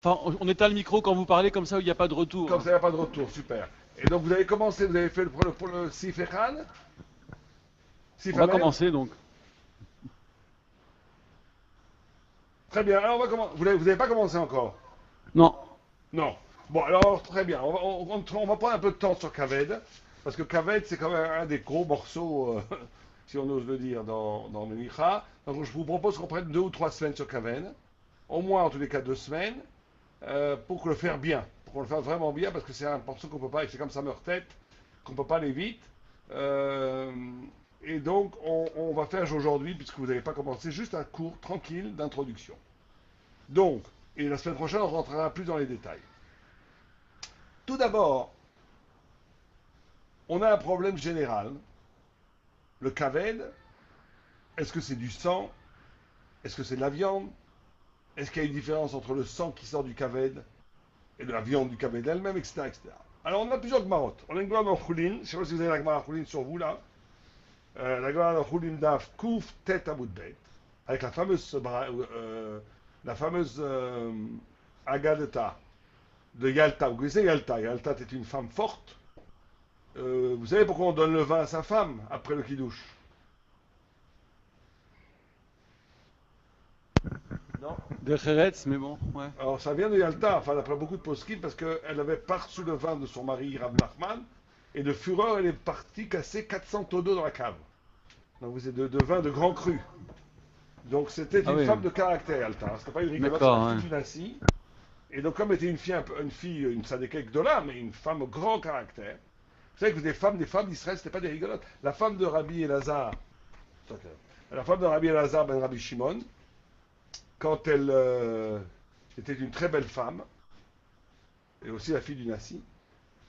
Enfin, on éteint le micro quand vous parlez, comme ça il n'y a pas de retour, Comme hein. ça, il n'y a pas de retour, super. Et donc, vous avez commencé, vous avez fait pour le Sifechan, On va Sifamen. commencer donc. Très bien, alors on va commencer. Vous n'avez pas commencé encore? Non, Non. Bon, alors très bien. On va prendre un peu de temps sur Kaved, parce que Kaved, c'est quand même un des gros morceaux, si on ose le dire, dans le Micha. Donc je vous propose qu'on prenne 2 ou 3 semaines sur Kaved, au moins en tous les cas 2 semaines, pour le faire bien, pour qu'on le fasse vraiment bien, parce que c'est un morceau qu'on peut pas, c'est comme ça meurt-tête, qu'on peut pas aller vite. Euh, et donc on va faire aujourd'hui, puisque vous n'avez pas commencé, juste un cours tranquille d'introduction. Donc, et la semaine prochaine, on rentrera plus dans les détails. Tout d'abord, on a un problème général. Le kaved, est-ce que c'est du sang? Est-ce que c'est de la viande? Est-ce qu'il y a une différence entre le sang qui sort du kaved et de la viande du kaved elle-même, etc., etc. Alors, on a plusieurs gmarottes. On a une gemara dans Choulin. Je ne sais pas si vous avez la gemara Choulin sur vous, là. La gemara dans Choulin d'Af, Kouf, Tet, Amoudbet, avec la fameuse Agadeta de Yalta. Vous connaissez Yalta? Yalta était une femme forte. Vous savez pourquoi on donne le vin à sa femme après le kidouche? Non. de Kheretz, mais bon, ouais. Alors ça vient de Yalta, enfin d'après beaucoup de poskim, parce qu'elle avait pas reçu le vin de son mari Rav Nachman, et de fureur, elle est partie casser 400 tonneaux d'eau dans la cave. Donc vous êtes de vin de grand cru. Donc c'était Ah une oui, femme de caractère, Yalta. C'était pas une rigolote, c'est la d'accord, fille ouais. d'une assis. Et donc comme elle était une fille, une sadékek de là, mais une femme au grand caractère. Vous savez que des femmes d'Israël, c'était pas des rigolotes. La femme de Rabbi Elazar, la femme de Rabbi Elazar ben Rabbi Shimon, quand elle était une très belle femme, et aussi la fille du Nassi,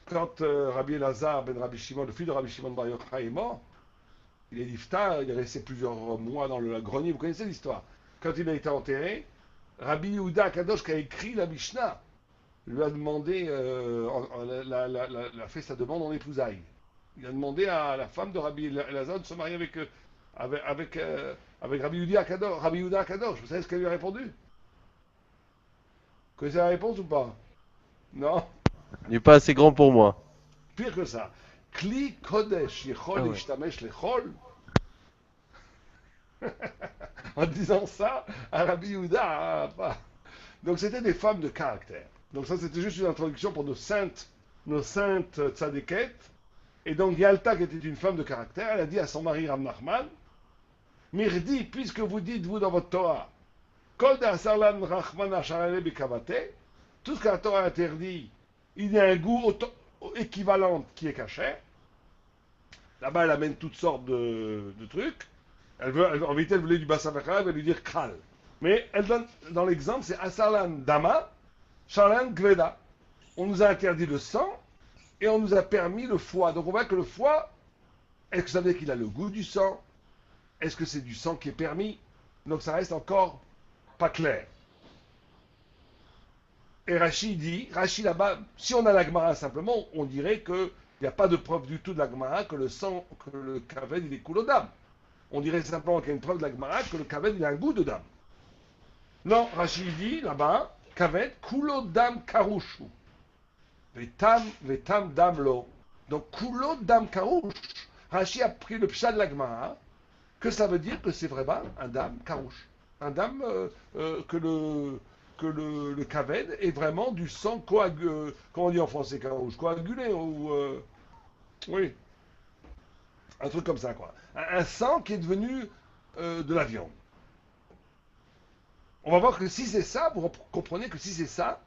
quand Rabbi Elazar ben Rabbi Shimon, le fils de Rabbi Shimon Bar Yochai est mort, il est niftar, il est resté plusieurs mois dans le grenier, vous connaissez l'histoire. Quand il a été enterré, Rabbi Yehuda Kadosh qui a écrit la Mishnah lui a demandé, fait sa demande en épousailles. Il a demandé à la femme de Rabbi Elazar de se marier avec Rabbi Yehuda Kadosh. Rabbi Yehuda Kadosh, vous savez ce qu'elle lui a répondu? Vous connaissez la réponse ou pas? Non. Il n'est pas assez grand pour moi. Pire que ça. Kli Kodesh Ah Yechol ouais. Ishtamesh Lechol. En disant ça, à Rabbi Yehuda. Donc c'était des femmes de caractère. Donc ça c'était juste une introduction pour nos saintes tzadékettes. Et donc Yalta, qui était une femme de caractère, elle a dit à son mari Ram Nachman, Mirdi, puisque vous dites, vous, dans votre Torah, Kol de Asarlan Rachman Asharale Bekavate, tout ce que la Torah interdit, il y a un goût équivalent qui est caché. Là-bas, elle amène toutes sortes de trucs. En vérité, elle voulait du Bassavachar, elle va lui dire Kral. Mais elle donne, dans l'exemple, c'est Asarlan Dama, Charlan Gveda. On nous a interdit le sang et on nous a permis le foie. Donc on voit que le foie, est-ce que ça veut dire qu'il a le goût du sang? Est-ce que c'est du sang qui est permis? Donc ça reste encore pas clair. Et Rachid dit, Rachid là-bas, si on a la Gemara simplement, on dirait qu'il n'y a pas de preuve du tout de la Gemara que le sang, que le kaved, il est cool aux dames. On dirait simplement qu'il y a une preuve de la Gemara que le kaved, il a un goût de dame. Non, Rachid dit là-bas, kaved, kulo dam karushu. Vetam dam lo. Donc kulo dam karouche. Rachid a pris le pshat de la Gemara, que ça veut dire que c'est vraiment un dame carouche. Un dame que le kaved est vraiment du sang coagulé. Comment on dit en français carouche? Coagulé ou. Oui, un truc comme ça, quoi. Un sang qui est devenu de la viande. On va voir que si c'est ça, vous comprenez que si c'est ça,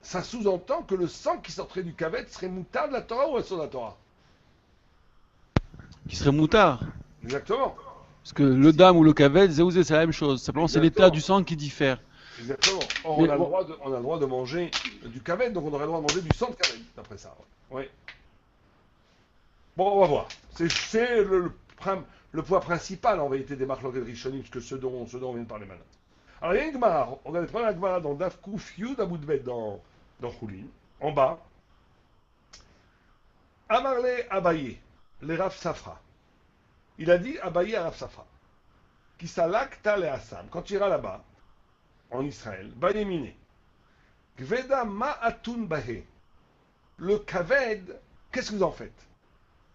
ça sous-entend que le sang qui sortirait du kaved serait moutarde de la Torah ou sur la Torah? Qui serait moutard. Exactement. Parce que le dam ou le kaved, c'est la même chose. Simplement, c'est l'état du Exactement. sang qui diffère. Exactement. Or, Mais bon, on a le droit de manger du kaved, donc on aurait le droit de manger du sang de kaved, d'après ça. Oui. Bon, on va voir. C'est le point principal, en vérité, des marques de Rishonim, ce dont on vient de parler maintenant. Alors, il y a une Gemara. On va prendre la Gemara dans Daf Kuf Yud Amoudbet dans Choulin, en bas. Amarle Abaye, les Rav Safra. Il a dit Abaye à Rav Safra. Qui salak le Assam. Quand tu iras là-bas, en Israël, Bayemine, Gveda Ma'atun Bahe. Le Kaved, qu'est-ce que vous en faites?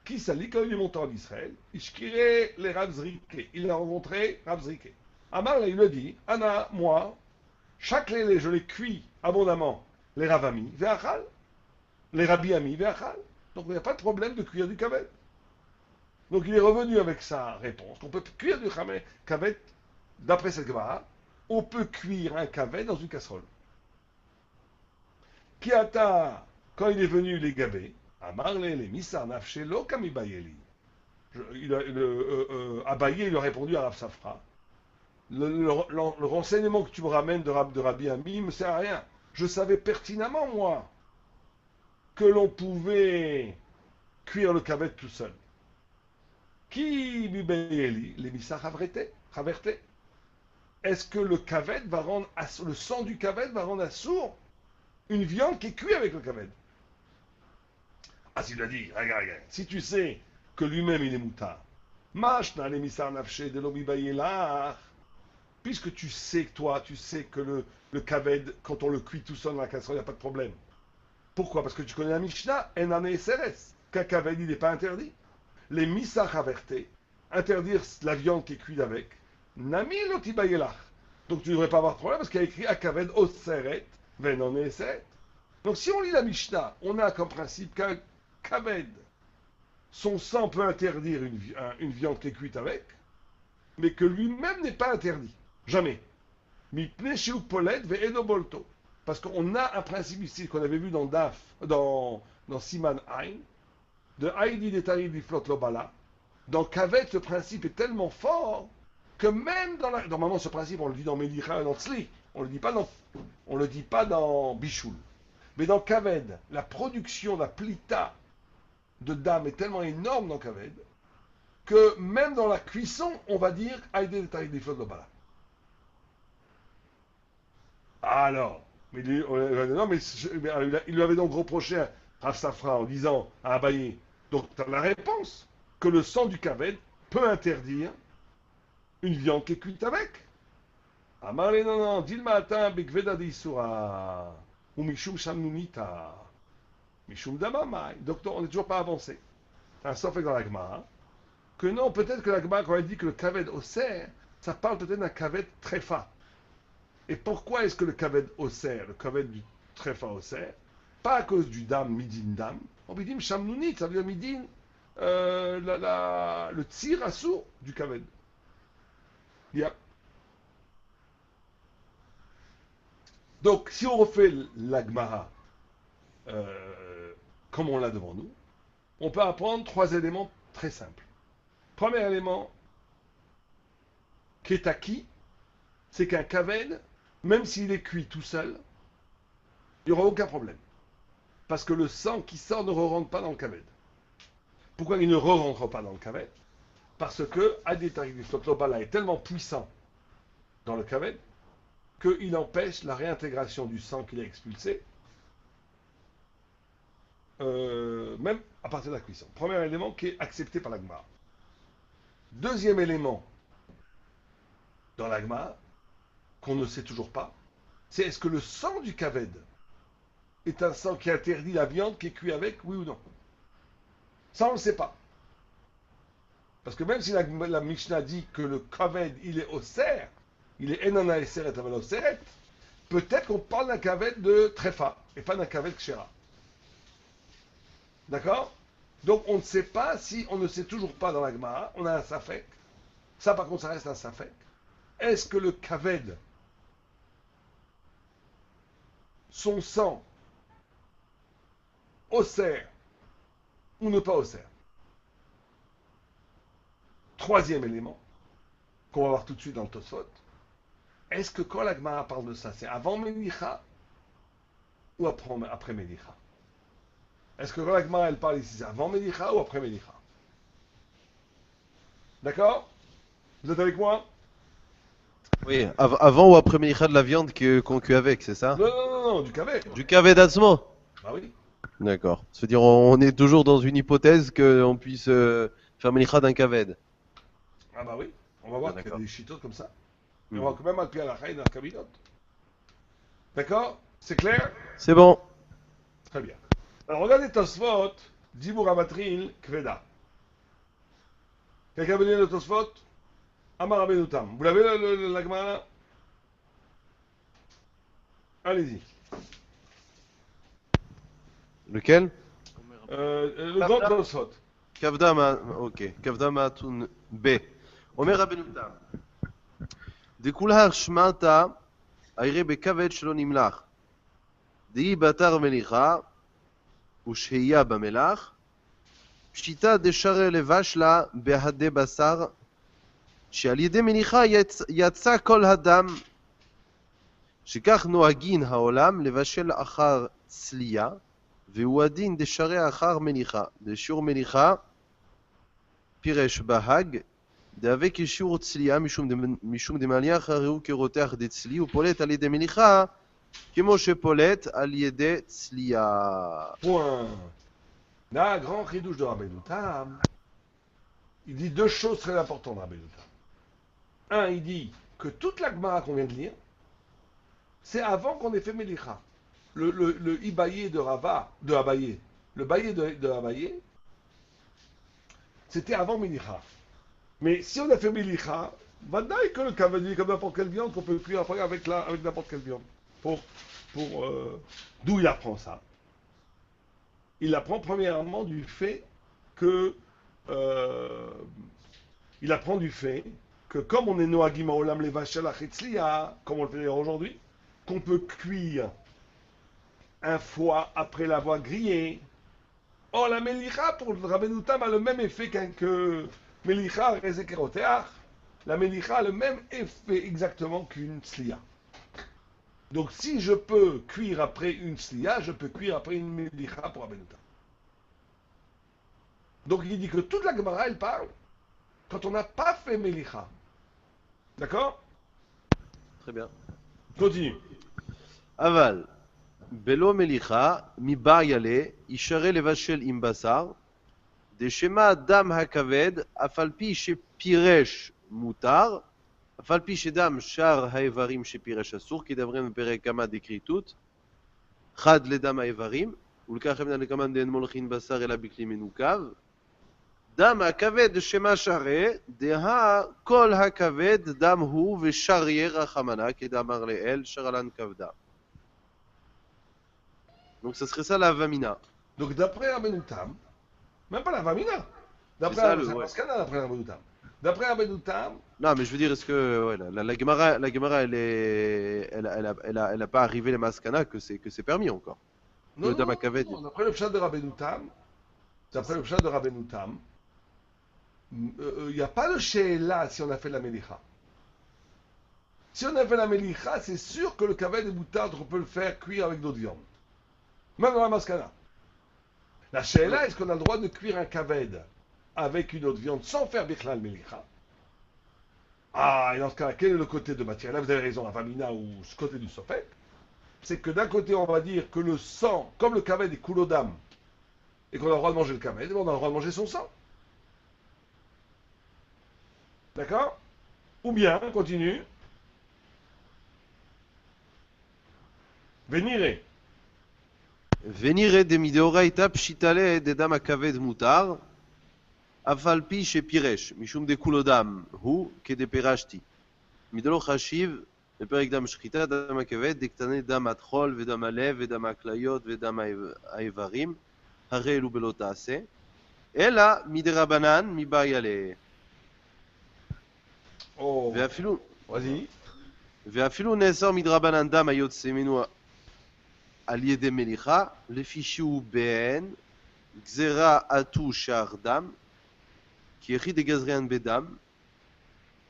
Qui s'allie quand il est monté en Israël? Ishkire les Rav Zrike. Il a rencontré Rav Zrike. Amar, il le dit, Anna, moi, chaque lait, je les cuis abondamment. Les Ravami, Ve'achal. Les Rabbi Ami, Ve'achal. Donc il n'y a pas de problème de cuire du Kaved. Donc il est revenu avec sa réponse. On peut cuire du Kaved, d'après cette Gemara, on peut cuire un Kaved dans une casserole. Kiata, quand il est venu les gabés, Amarle, les Misar Nafshelo Kamibayeli. Abaye, il a répondu à Rav Safra. Le renseignement que tu me ramènes de Rabbi Ami ne me sert à rien. Je savais pertinemment, moi, que l'on pouvait cuire le Kaved tout seul. Qui Bibayeli, les Misar Haverte. Est-ce que le Kaved va rendre, le sang du Kaved va rendre assourd une viande qui est cuite avec le Kaved? Ah, s'il a dit, regarde, si tu sais que lui-même il est moutard, machna les misar nafshe de l'obibayelach, puisque tu sais que le kaved, quand on le cuit tout seul dans la casserole, il n'y a pas de problème. Pourquoi? Parce que tu connais la Mishnah, en SRS, qu'un kaved il n'est pas interdit. Les misar avertés, interdire la viande qui est cuite avec, nami lotibayelach. Donc tu ne devrais pas avoir de problème parce qu'il y a écrit akaved oseret, ven en eseret. Donc si on lit la Mishnah, on a comme principe qu'un Kaved, son sang peut interdire une viande qui est cuite avec, mais que lui-même n'est pas interdit. Jamais. Parce qu'on a un principe ici qu'on avait vu dans Siman Ain, de Haïdi Detari Biflot Lobala. Dans Kaved, ce principe est tellement fort que même normalement, ce principe, on le dit dans Melicha et dans Tzli, on ne le dit pas dans Bichoul. Mais dans Kaved, la production, la plita de dame est tellement énorme dans Kaved que même dans la cuisson, on va dire Aïdé de Taïd de Bala. Alors, il lui avait donc reproché à Rav Safra en disant à Abaye, donc tu as la réponse, que le sang du Kaved peut interdire une viande qui est cuite avec. Amaré, non, Dilma Atin, Bekveda de Isura. Ou Mishum Shamnunita. Mishum Damamai. Donc on n'est toujours pas avancé. C'est un sophique dans la Gemara. Que non, peut-être que la Gemara, quand elle dit que le Kaved Osser, ça parle peut-être d'un Kaved Trefa. Et pourquoi est-ce que le Kaved Osser, le Kaved du Trefa Osser, pas à cause du Dam, Midin Dam, on Midin Shamnunit, ça veut dire Midin, le tir à sourd du Kaved. Yeah. Donc, si on refait l'Agmara comme on l'a devant nous, on peut apprendre 3 éléments très simples. Premier élément, qui est acquis, c'est qu'un Kaved, même s'il est cuit tout seul, il n'y aura aucun problème. Parce que le sang qui sort ne re-rentre pas dans le Kaved. Pourquoi il ne re-rentre pas dans le Kaved? Parce que Adétari Flotlobala est tellement puissant dans le Kaved qu'il empêche la réintégration du sang qu'il a expulsé, même à partir de la cuisson. Premier élément qui est accepté par l'Agma. Deuxième élément dans l'Agma, qu'on ne sait toujours pas, c'est est-ce que le sang du Kaved est un sang qui interdit la viande qui est cuite avec, oui ou non? Ça, on ne le sait pas. Parce que même si la Mishnah dit que le Kaved, il est au cerf, il est Enana et Seret Aval Seret, peut-être qu'on parle d'un Kaved de Trefa, et pas d'un Kaved Kshera. D'accord? Donc on ne sait pas si, on ne sait toujours pas dans la Gemara, on a un Safek. Ça par contre, ça reste un Safek. Est-ce que le Kaved, son sang, Osser, ou ne pas Osser? Troisième élément, qu'on va voir tout de suite dans le Tosfot. Est-ce que quand la Gemara parle de ça, c'est avant Melicha ou après Melicha? Est-ce que quand la Gemara elle parle ici, c'est avant Melicha ou après Melicha? D'accord? Vous êtes avec moi? Oui, avant ou après Melicha de la viande qu'on cuit avec, c'est ça? Non, du Kaved. Du Kaved Atzmo? Ah oui. D'accord. C'est-à-dire on est toujours dans une hypothèse qu'on puisse faire Melicha d'un Kaved. Ah bah oui. On va voir qu'il y a d'accord. des chitotes comme ça. Et on va quand même appuyer à la reine dans la cabinote. D'accord? C'est clair? C'est bon. Très bien. Alors regardez Tosfot, Dibur Amatril, Kveda. Quelqu'un veut lire le Tosfot? Amar Rabbeinu Tam. Vous l'avez la Gemara là? Allez-y. Lequel? Le grand Tosfot. Kavdama, ok. Kavdama Tun B. Omer Rabbeinu Tam. דכולך שמעת הירא בכבד שלא נמלח. דהי באתר מליחה ושהייה במלח. פשיטא דשרא לבש לה בהדי בשר, שעל ידי מניחה יצא כל הדם. שכך נוהגין העולם לבשל אחר צלייה, והוא הדין דשרא אחר מניחה. דשיעור מניחה פירש בהג, דהווה כשיעור צלייה משום דמניח הרי הוא כרותח דצלי, ופולט על ידי מניחה כמו שפולט על ידי צלייה. Point. Là, grand chidouche de Rabbeinu Tam, il dit deux choses très importantes, Rabbeinu Tam. Un, il dit que toute la Gemara qu'on vient de lire, c'est avant qu'on ait fait Melicha. Le Ibaye de Rava, de Abaye, le Baye de Abaye, c'était avant Melicha. Mais si on a fait Melicha, Vadaï que le cavalier, comme n'importe quelle viande, qu'on peut cuire après avec n'importe quelle viande. D'où il apprend ça? Il apprend premièrement du fait que il apprend du fait que comme on est noagim olam le vachel achetzliya, comme on le fait aujourd'hui, qu'on peut cuire un foie après l'avoir grillé. Or la melicha pour le Rabbeinu Tam a le même effet que melicha rezekeroteach. La melicha a le même effet exactement qu'une tzliya. Donc si je peux cuire après une tzliya, je peux cuire après une melicha pour Rabbeinu Tam. Donc il dit que toute la Gemara, elle parle quand on n'a pas fait Melicha. D'accord? Très bien. Continue. אבל בלא מליחה מבער ילה ישרה לבשל עם בשר דשמא דם הכבד אף על פי שפירש מותר אף על פי שדם שאר האיברים שפירש אסור כדברנו בפרק כמה דקריטות חד לדם האיברים ולכך אמנה לכמה דאין מולכין בשר אלא בכלי מנוקב דם הכבד שמה שרה דה כל הכבד דם הוא ושריה רחמנה כדאמר לאל שרלן כבדה. Donc ça serait ça la vamina. Donc d'après Rabbeinu Tam, même pas la vamina, d'après Rabbeinu Tam. D'après Rabbeinu Tam. Non mais je veux dire est-ce que ouais, la Gemara elle a pas arrivé les maskana que c'est permis encore. Non, le dam hakaved. D'après le pshat de Rabbeinu Tam, il n'y a pas de she'ela si on a fait la melicha. Si on a fait la melicha, c'est sûr que le kaved et moutarde, on peut le faire cuire avec d'autres viandes. Même dans la maskana. La she'ela, est-ce qu'on a le droit de cuire un kaved avec une autre viande sans faire bichlal melicha? Ah, et dans ce cas, quel est le côté de matière? Là, vous avez raison, la famina ou ce côté du sofek, c'est que d'un côté, on va dire que le sang, comme le kaved est coulodam, et qu'on a le droit de manger le kaved, on a le droit de manger son sang. D'accord? Ou bien, on continue. Venire. Venire דמדאורייתא פשיטא דדם הכבד מותר, אף על פי שפירש, משום דכולו דם הוא כדפירשתי. מדלא חשיב בפרק דם שחיטה, דם הכבד, דקטני דם הטחול ודם הלב דם הכליות ודם האיברים, הרי אלו בלא תעשה, אלא מדרבנן מבער ילה. ואפילו נאסר מדרבנן דם היוצא ממנו על ידי מליחה, לפי שהוא בהן גזרה עטו שער דם, כי יחיד הגזריין בדם,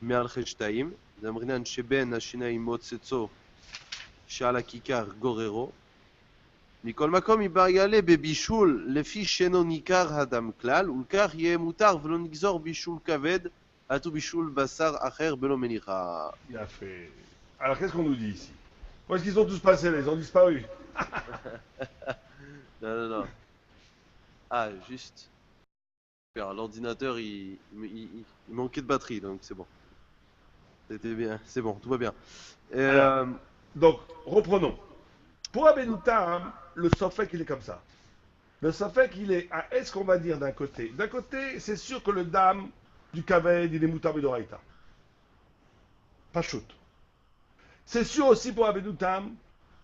מעל חשתיים, דאמרינן שבין השיניים מוצצו שעל הכיכר גוררו, מכל מקום מבער יעלה בבישול לפי שאינו ניכר הדם כלל, ולכך יהיה מותר ולא נגזור בישול כבד, עטו בישול בשר אחר בלא מניחה. Il a fait. Alors qu'est-ce qu'on nous dit ici? Où est-ce qu'ils sont tous passés là? Ils ont disparu. Non. Ah, juste. L'ordinateur, il manquait de batterie, donc c'est bon. C'était bien, c'est bon, tout va bien. Donc, reprenons. Pour Abenoutam, le Sofek, il est comme ça. Le Sofek, il est à est-ce qu'on va dire d'un côté? D'un côté, c'est sûr que le dame du Kaved, il est Moutab Doraïta. Pas shoot. C'est sûr aussi pour Abenoutam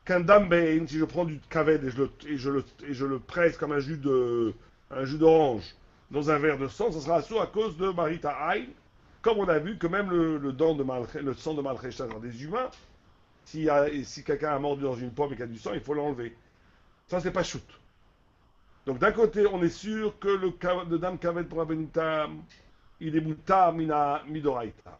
qu'un dame Bein, si je prends du Kaved et je le presse comme un jus d'orange dans un verre de sang, ça sera assaut à cause de Marita Aïn, comme on a vu que même le sang de Malchesha dans des humains, si quelqu'un a mordu dans une pomme et qu'il y a du sang, il faut l'enlever. Ça, c'est pas shoot. Donc d'un côté, on est sûr que le dame Kaved pour Abenoutam, il est Moutar Midoraïta.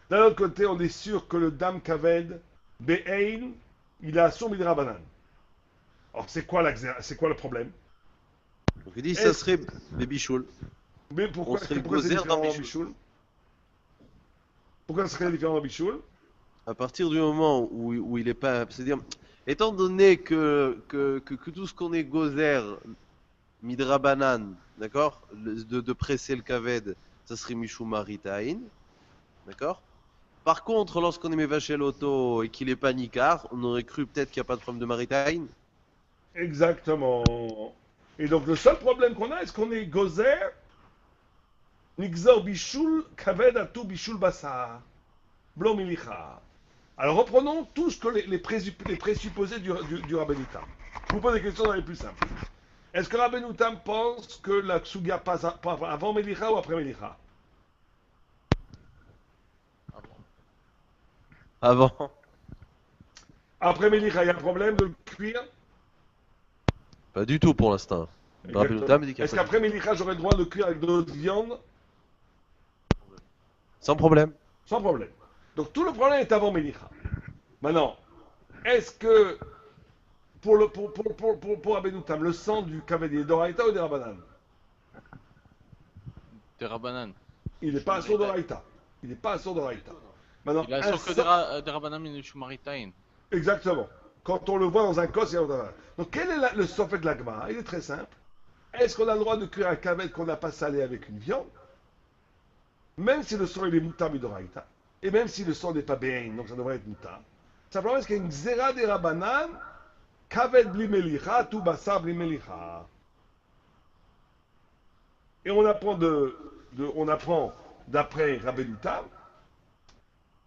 D'un autre côté, on est sûr que le dame Kaved, Be'ein, il a son Midrabanan. Alors, c'est quoi le problème? Donc il dit ça serait Bébichoul. Mais pourquoi c'est différent dans Bichoul? Pourquoi ça serait différent dans Bichoul? À partir du moment où il est pas. C'est-à-dire, étant donné que tout ce qu'on est gozer, midrabanan, d'accord, de presser le kaved, ça serait Mishou Maritain, d'accord. Par contre, lorsqu'on est mévaché l'auto et qu'il est panicard, on aurait cru peut-être qu'il n'y a pas de problème de Maritain. Exactement. Et donc le seul problème qu'on a, est-ce qu'on est gozer, nixor bichoul, kaved atou bichoul bassa, blom milicha. Alors reprenons tout ce que les présupposés du Rabbenutam. Je vous pose des questions dans les plus simples. Est-ce que Rabbenutam pense que la Tsugia passe avant Melicha ou après Melicha? Avant. Après Melicha, il y a un problème de le cuire? Pas du tout pour l'instant. Est-ce qu'après Melicha, j'aurai le droit de le cuire avec d'autres viandes? Sans problème. Sans problème. Donc tout le problème est avant Melicha. Maintenant, est-ce que pour Abenoutam, le sang du Kaved est d'Oraïta ou des Rabanan? Des Rabbanan. Il n'est pas assourd d'Oraïta. Il n'est pas assourd d'Oraïta. Maintenant, Il a sûr que des Rabbanan Minushu Maritain. Exactement. Quand on le voit dans un cos, il y a un... Donc quel est le sofet de l'agma? Il est très simple. Est-ce qu'on a le droit de cuire un Kaved qu'on n'a pas salé avec une viande? Même si le sang il est moutar d'Oraïta. Et même si le sang n'est pas béin, donc ça devrait être moutar. Simplement parce qu'il y a une zera des Rabbanan, Kaved bli melicha, tout bassa bli melicha. Et on apprend d'après Rabbenutam,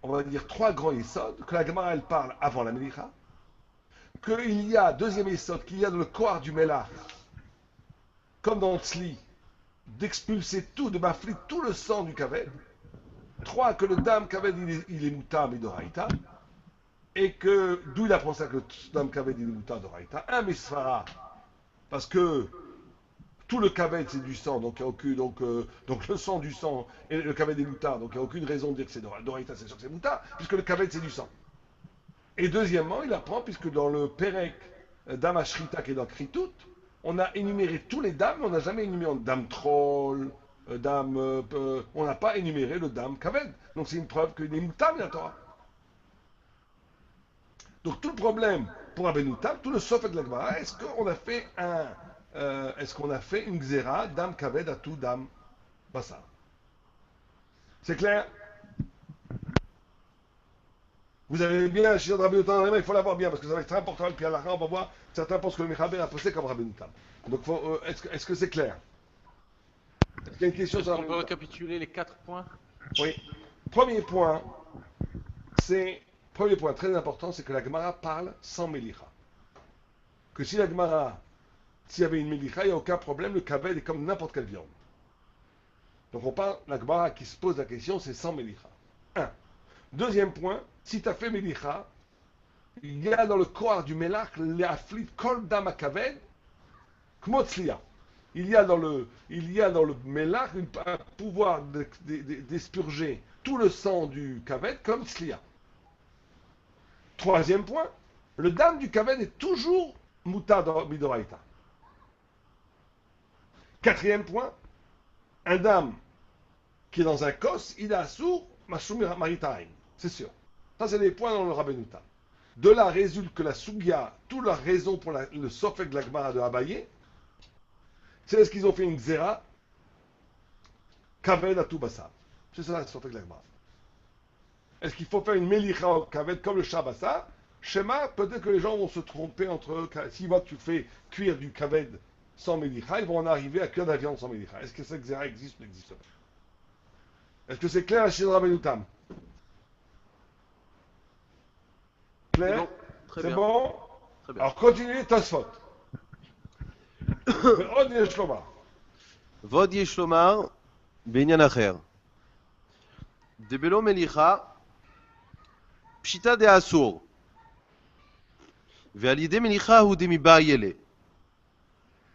on va dire trois grands Yesod, que la Gemara elle parle avant la melicha, qu'il y a, deuxième Yesod, qu'il y a dans le corps du Melach, comme dans Tzli, d'expulser tout, de bafler tout le sang du Kaved. Trois, que le dame Kaved il est moutar midoraïta. Et que, d'où il apprend ça que le dame Kaved il est moutar midoraïta. Un misfara, parce que tout le Kaved c'est du sang, donc il n'y a aucune, donc le sang du sang, et le Kaved est moutar, donc il n'y a aucune raison de dire que c'est doraïta, c'est sûr que c'est moutar, puisque le Kaved c'est du sang. Et deuxièmement, il apprend, puisque dans le Perek Dame Ashrita qui est dans Kritout, on a énuméré tous les dames, mais on n'a jamais énuméré dame troll, on n'a pas énuméré le dame Kaved. Donc c'est une preuve qu'il est moutam la Torah. Donc tout le problème pour Abenoutam, tout le sofet de la Gemara, est-ce qu'on a fait une xéra dame Kaved à tout dame Bassa? C'est clair? Vous avez bien la chirurgie de Rabbenutam, il faut l'avoir bien parce que ça va être très important. Puis à la fin, on va voir, certains pensent que le Mechaber a posé comme Rabbenutam. Donc est-ce que c'est clair? Est-ce qu'il y a une question sur On peut récapituler les 4 points? Oui. Premier point très important, c'est que la Gemara parle sans Melicha. Que si la Gemara, s'il y avait une Melicha, il n'y a aucun problème, le Kaved est comme n'importe quelle viande. Donc on parle, la Gemara qui se pose la question, c'est sans Melicha. Un. Deuxième point, si tu as fait Melicha, il y a dans le corps du Melach l'aflit kol dama Kaved, kmotzlia. Il y a dans le Melach un pouvoir d'expurger tout le sang du Kaved comme Tzlia. Troisième point, le dame du Kaved est toujours Mouta Midoraïta. Quatrième point, un dame qui est dans un kos, il a sourd Mashum Maritain. C'est sûr. Ça, c'est les points dans le Rabbenutam. De là résulte que la Sugia, toute la raison pour le Sofek de la Gemara de Abaye, c'est ce qu'ils ont fait une Xéra, Kaved à tout Bassa. C'est ça le Sofek de la Gemara. Est-ce qu'il faut faire une Melicha au Kaved comme le Shabbasa, Shema, peut-être que les gens vont se tromper entre. S'ils voient que tu fais cuire du kaved sans mélicha, ils vont en arriver à cuire de la viande sans mélicha. Est-ce que cette xéra existe ou n'existe pas? Est-ce que c'est clair à Shir Rabbeinu Tam? C'est Clair? bon. Très C'est bien. bon? Très bien. Alors continuez, Tosfot. Od yesh lomar. ועוד יש לומר בעניין אחר. דבלא מליחה, פשיטא דאסור. ועל ידי מליחה הוא דמבעיילה.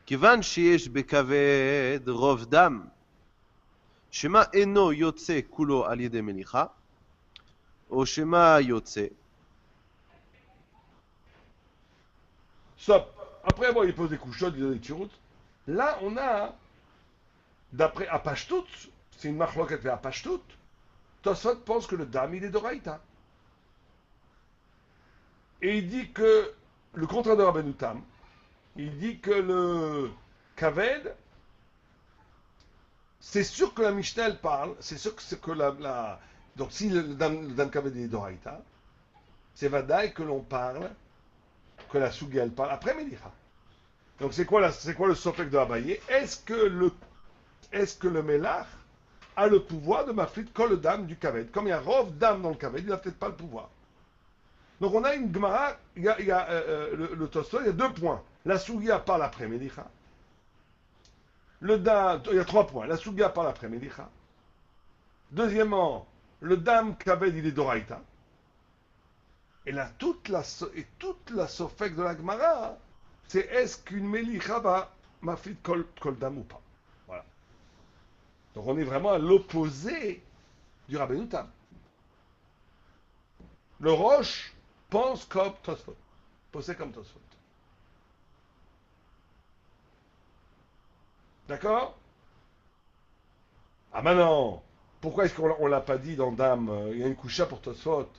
כיוון שיש בכבד רוב דם, שמה אינו יוצא כולו על ידי מליחה, או שמה יוצא. Stop. Après, bon, il pose des couches chaudes, il donne des tiroutes. Là, on a, d'après Apashtout, c'est une marloquette vers Apashtout, Tosfot pense que le dam, il est d'Oraïta. Et il dit que, le contraire de Rabbeinu Tam, il dit que le Kaved, c'est sûr que la Mishnah, elle parle, c'est sûr que, donc si le dam Kaved est d'Oraïta, c'est Vadaï que l'on parle, que la Sugi, elle parle après Melicha. Donc c'est quoi le sofek de Abaye? Est-ce que le Melach a le pouvoir de maflit kol dam du Kaved? Comme il y a rov dam dans le Kaved, il n'a peut-être pas le pouvoir. Donc on a une Gemara, il y a le Tosfot, il y a 2 points. La Sugia parle après Melicha. Le dam, il y a 3 points. La Sugia parle après Melicha. Deuxièmement, le dam Kaved, il est d'Oraïta. Et là, toute la sofek de la Gemara, c'est est-ce qu'une Melicha va maflit kol dam ou pas? Voilà. Donc on est vraiment à l'opposé du Rabbeinu Tam. Le Roche pense comme Tosfot. Pensait comme Tosfot. D'accord? Ah maintenant, pourquoi est-ce qu'on l'a pas dit dans Dame? Il y a une coucha pour Tosfot.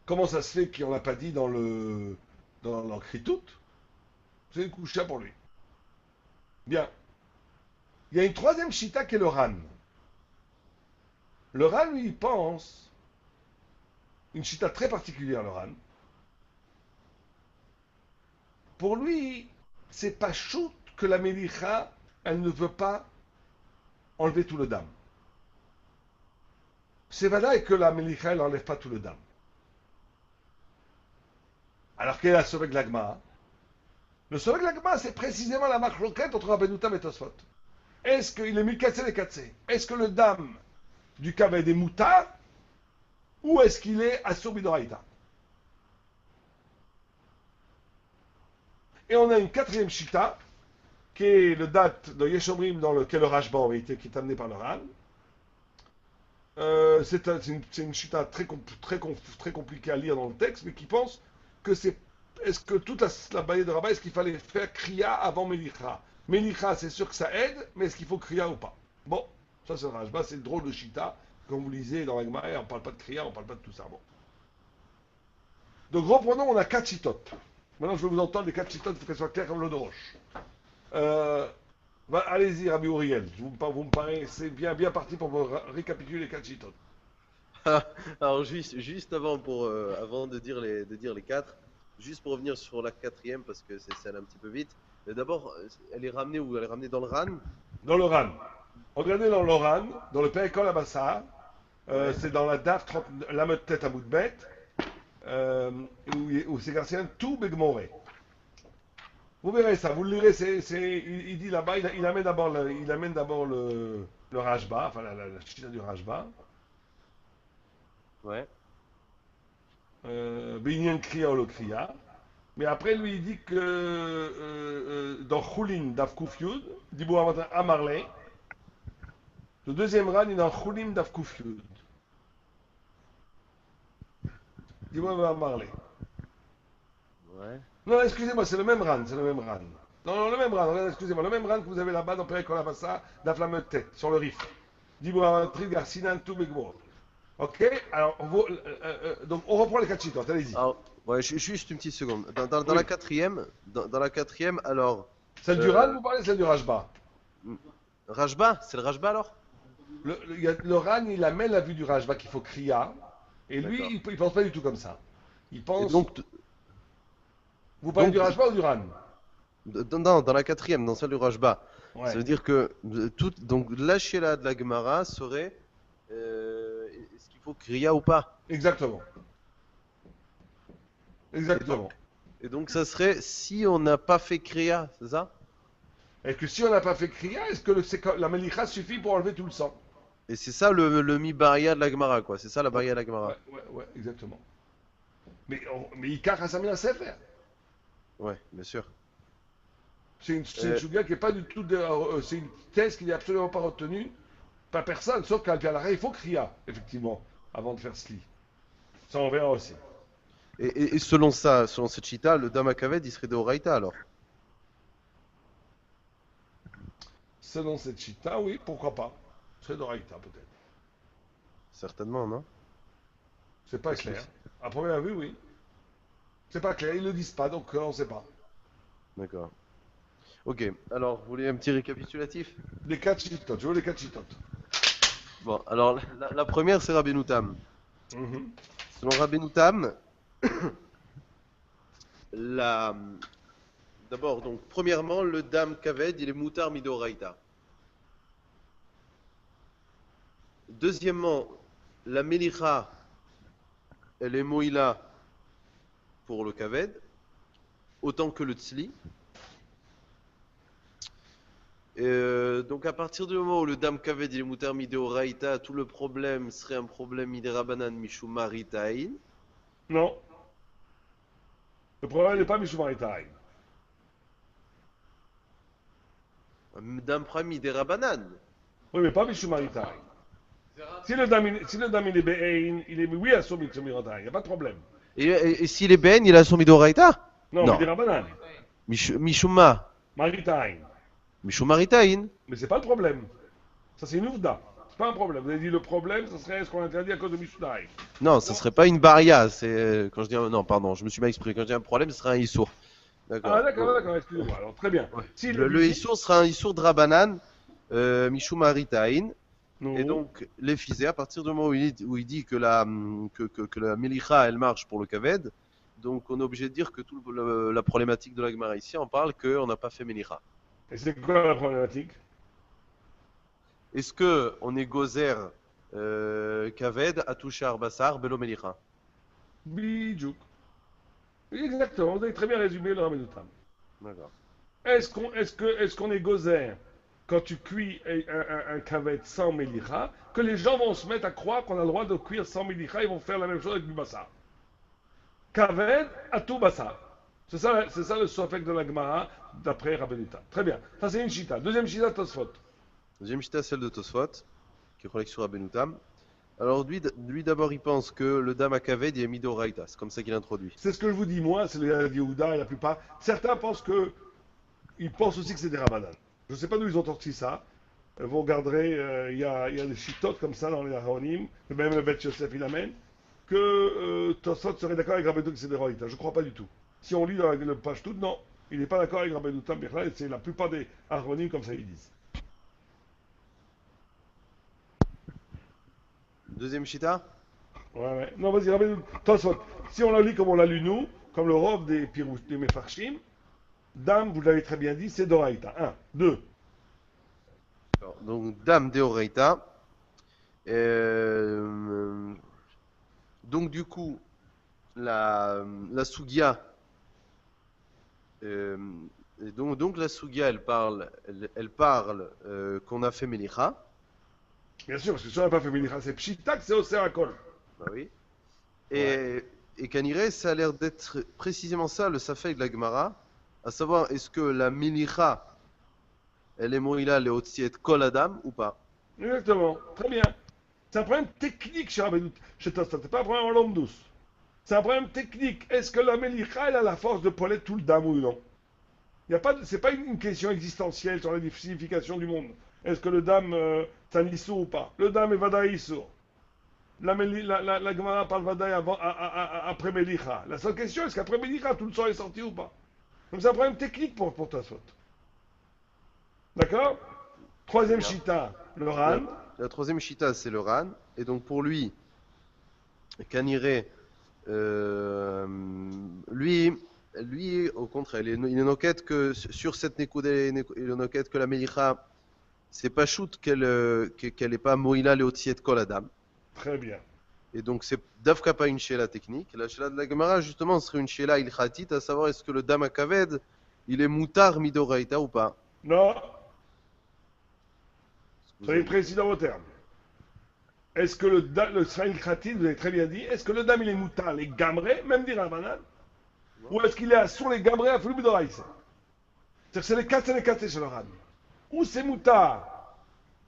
Comment ça se fait qu'on l'a pas dit dans l'Kritout? C'est une coucha pour lui. Bien. Il y a une troisième chita qui est le Ran. Le Ran, lui, il pense une chita très particulière, le Ran. Pour lui, c'est pas choute que la Melicha, elle ne veut pas enlever tout le dam. C'est vrai que la Melicha, elle n'enlève pas tout le dam. Alors quelle est la Sovek Lagma? Le Sovek Lagma, c'est précisément la marloquette entre Rabbeinu Tam et Tosfot. Est-ce qu'il est Mikatsé les Katsé? Est-ce que le dam du Kaved est Moutar ou est-ce qu'il est Assur Bidoraïta? Et on a une quatrième chita qui est le date de Yeshomrim dans lequel le Rashba qui est amené par le Ran. C'est une chita très compliquée à lire dans le texte, mais qui pense que c'est. Est-ce que toute la baillée de Rabat, est-ce qu'il fallait faire Kriya avant Melicha? Melicha, c'est sûr que ça aide, mais est-ce qu'il faut Kriya ou pas? Bon, ça c'est le Rashba, c'est le drôle de chita. Comme vous lisez dans la Gemara, on ne parle pas de Kriya, on ne parle pas de tout ça. Bon. Donc reprenons, on a 4 chitotes. Maintenant, je vais vous entendre les 4 chitotes, il faut qu'elles soient claires comme l'eau de roche. Allez-y, Rabbi Uriel, vous me paraissez bien parti pour vous récapituler les 4 chitotes. Alors juste avant avant de dire les 4, juste pour revenir sur la 4e parce que c'est allé un petit peu vite. Mais d'abord, elle est ramenée où? Elle est ramenée dans le Ran? Dans le Ran. Regardez dans le Ran, dans le Perikol Abassa, c'est dans la DAF 30, la meute tête à bout de bête, où c'est Garcien tout Begmoré. Vous verrez ça, vous le lirez, il dit là-bas, il amène d'abord le Rashba, enfin la chita du Rashba. Ouais. Binyan Kriya ou le Kriya. Mais après, lui, il dit que dans Choulin d'Avkouf Yud, Dibou Amarle, le deuxième ran, il est dans Choulin d'Avkouf Yud. Dibou Amarle. Ouais. Non, excusez-moi, c'est le même ran, Non, le même ran, excusez-moi, le même ran que vous avez là-bas dans Perikol Abassa, d'Aflamme tête, sur le Rif. Dibou Amarle, Garcinan, tout Begmor. Ok, alors, donc on reprend les 4 chitotes, allez-y. Alors, ouais, juste une petite seconde. Dans Oui. la quatrième, alors. Celle du Ran, vous parlez, celle du Rashba. Rashba, c'est le Rashba alors? Le Ran, il amène la vue du Rashba qu'il faut Kriya. Et lui, D'accord. il pense pas du tout comme ça. Il Et pense. donc, Vous parlez du donc Rajba ou du Ran? dans la quatrième, dans celle du Rajba, ça Ouais. veut dire que donc la Sheila de la Gemara serait est-ce qu'il faut Kriya ou pas? Exactement. Et donc, Exactement. et donc ça serait si on n'a pas fait Kriya, c'est ça? Et que si on n'a pas fait Kriya, est-ce que la Melicha suffit pour enlever tout le sang? Et c'est ça le mi-baria de la Gemara, quoi. C'est ça la Ouais, baria de la Gemara. ouais, exactement. Mais Ikar Hassamina sait faire. Ouais, bien sûr. C'est une Euh, souga qui n'est pas du tout. C'est une thèse qui n'est absolument pas retenue par personne, sauf qu'à Alpialara, il faut Kriya, effectivement, avant de faire Sli. Ça, on verra aussi. et selon ça, selon cette chita, le Dama Kaved, il serait de Horaïta alors. Selon cette chita, oui, pourquoi pas. C'est d'Oraïta, peut-être. Certainement, non? C'est pas Parce que- clair. À première vue, oui. C'est pas clair, ils ne le disent pas, donc on ne sait pas. D'accord. Ok, alors vous voulez un petit récapitulatif? Les quatre chitotes, je veux les quatre chitotes. Bon, alors la première c'est Rabbeinu Tam. Mhm. Selon Rabbeinu Tam, la... d'abord, donc, premièrement, le Dam Kaved, il est Moutar Midoraïta. Deuxièmement, la Melicha, elle est Moïla pour le Kaved, autant que le Tzli. Donc à partir du moment où le Dam Kaved il est Moutar Midoraïta, tout le problème serait un problème Miderabanan Mishumar Itaïn. Non, le problème n'est pas Mishumaritai. Dam Prime Miderabanan. Oui, mais pas Mishumaritai. Si le dame il est Be'ein, il est oui à son Mishumaritai, il n'y a pas de problème. Et s'il est Ben, il a son Midoraïta? Non, Non. mais des Rabanan. Mishuma. Maritai. Mishumar Itaïn. Mais c'est pas le problème. Ça, c'est une ouvda. C'est pas un problème. Vous avez dit le problème, ce serait ce qu'on interdit à cause de Mishutai. Non, ça serait pas une baria. C'est quand je dis non, pardon, je me suis mal exprimé. Quand je dis un problème, ce serait un issour. Ah, D'accord. d'accord, excusez-moi. Alors, très bien. Ouais. Si Le issour sera un issour drabanan, Mishumar Itaïn. nous, Et donc, les fisés, à partir du moment où il dit que que la Melicha, elle marche pour le Kaved, donc on est obligé de dire que toute la problématique de la Gemara ici, on parle qu'on n'a pas fait Melicha. et c'est quoi la problématique? Est-ce qu'on est gozer Kaved à toucher Arbassar, Belo Melicha? Bijouk. Oui, exactement, vous avez très bien résumé le Ramenutam. D'accord. Est-ce qu'on est gozer quand tu cuis un cavet sans Melicha, que les gens vont se mettre à croire qu'on a le droit de cuire sans Melicha, ils vont faire la même chose avec du bassa. Kaved à tout bassa. C'est ça le sofek de la Gemara d'après Rabbenutam. Très bien. Ça, c'est une chita. Deuxième chita, Tosfot. Deuxième chita, celle de Tosfot, qui est collègue sur Abenutam. Alors lui d'abord, il pense que le Dam à Kaved, il est Midoraïta. C'est comme ça qu'il introduit. C'est ce que je vous dis, moi, c'est les Yehuda et la plupart. Certains pensent ils pensent aussi que c'est des Ramadan. Je ne sais pas d'où ils ont sorti ça. Vous regarderez, il y a des chitotes comme ça dans les Aharonim, même le Bet Yosef il amène, que Tosfot serait d'accord avec Rabbeinu que c'est des Roïta. Je ne crois pas du tout. Si on lit dans le page tout, non, il n'est pas d'accord avec Rabbeinu Tam Birla, et c'est la plupart des Aharonim comme ça ils disent. Deuxième chita. Ouais. Non, vas-y, Rabbeinu Tosfot. Si on la lit comme on l'a lu nous, comme le Rov des Mefarshim, Dame, vous l'avez très bien dit, c'est Doraïta. 1, 2. Donc Dam Deoraïta. Donc du coup, la Sugia. Et donc la Sugia, elle parle qu'on a fait Melicha. Bien sûr, parce que si on n'a pas fait Melicha, c'est Pshitak, c'est Oserakol. Bah oui. Et Kanire, ça a l'air d'être précisément ça le Safek de la Gemara, à savoir est-ce que la Melicha, elle est Moïla, elle est Otsiet Kol Adam ou pas? Exactement, très bien. C'est un problème technique chez Tosfot, c'est pas un problème en l'homme douce. C'est un problème technique. Est-ce que la Melicha, elle a la force de poler tout le dame ou non? C'est pas une question existentielle sur la signification du monde. Est-ce que le dame, c'est un issour ou pas? Le dame est Vadaï issour. La Gemara parle Vadaï après Melicha. La seule question, est-ce qu'après Melicha, tout le sang est sorti ou pas? Donc c'est un problème technique pour Tosfot. D'accord? Troisième Bien. chita, le Ran. La troisième chita, c'est le Ran. Et donc pour lui, Kaniré, lui, au contraire, il est noquette que sur cette Nekuda, il est noquette que la Melicha, c'est pas shoot qu'elle est pas Moïla Leotsiet Kol Adam. Très bien. Et donc, c'est Davka pas une Sheila technique. La Sheila de la Gemara, justement, serait une Sheila ilchatit, à savoir est-ce que le Dam Akaved, il est Moutar Midoraita ou pas. Non, Vous soyez avez- précis dans vos termes. Est-ce que le Sfaïl Khatil, vous avez très bien dit, est-ce que le dam il est moutar, les gamrés, même dire un banane, ou est-ce qu'il est sur les gamrés à Fulub Doraïs? C'est-à-dire que c'est les quatre chez le Ran. Ou c'est moutar,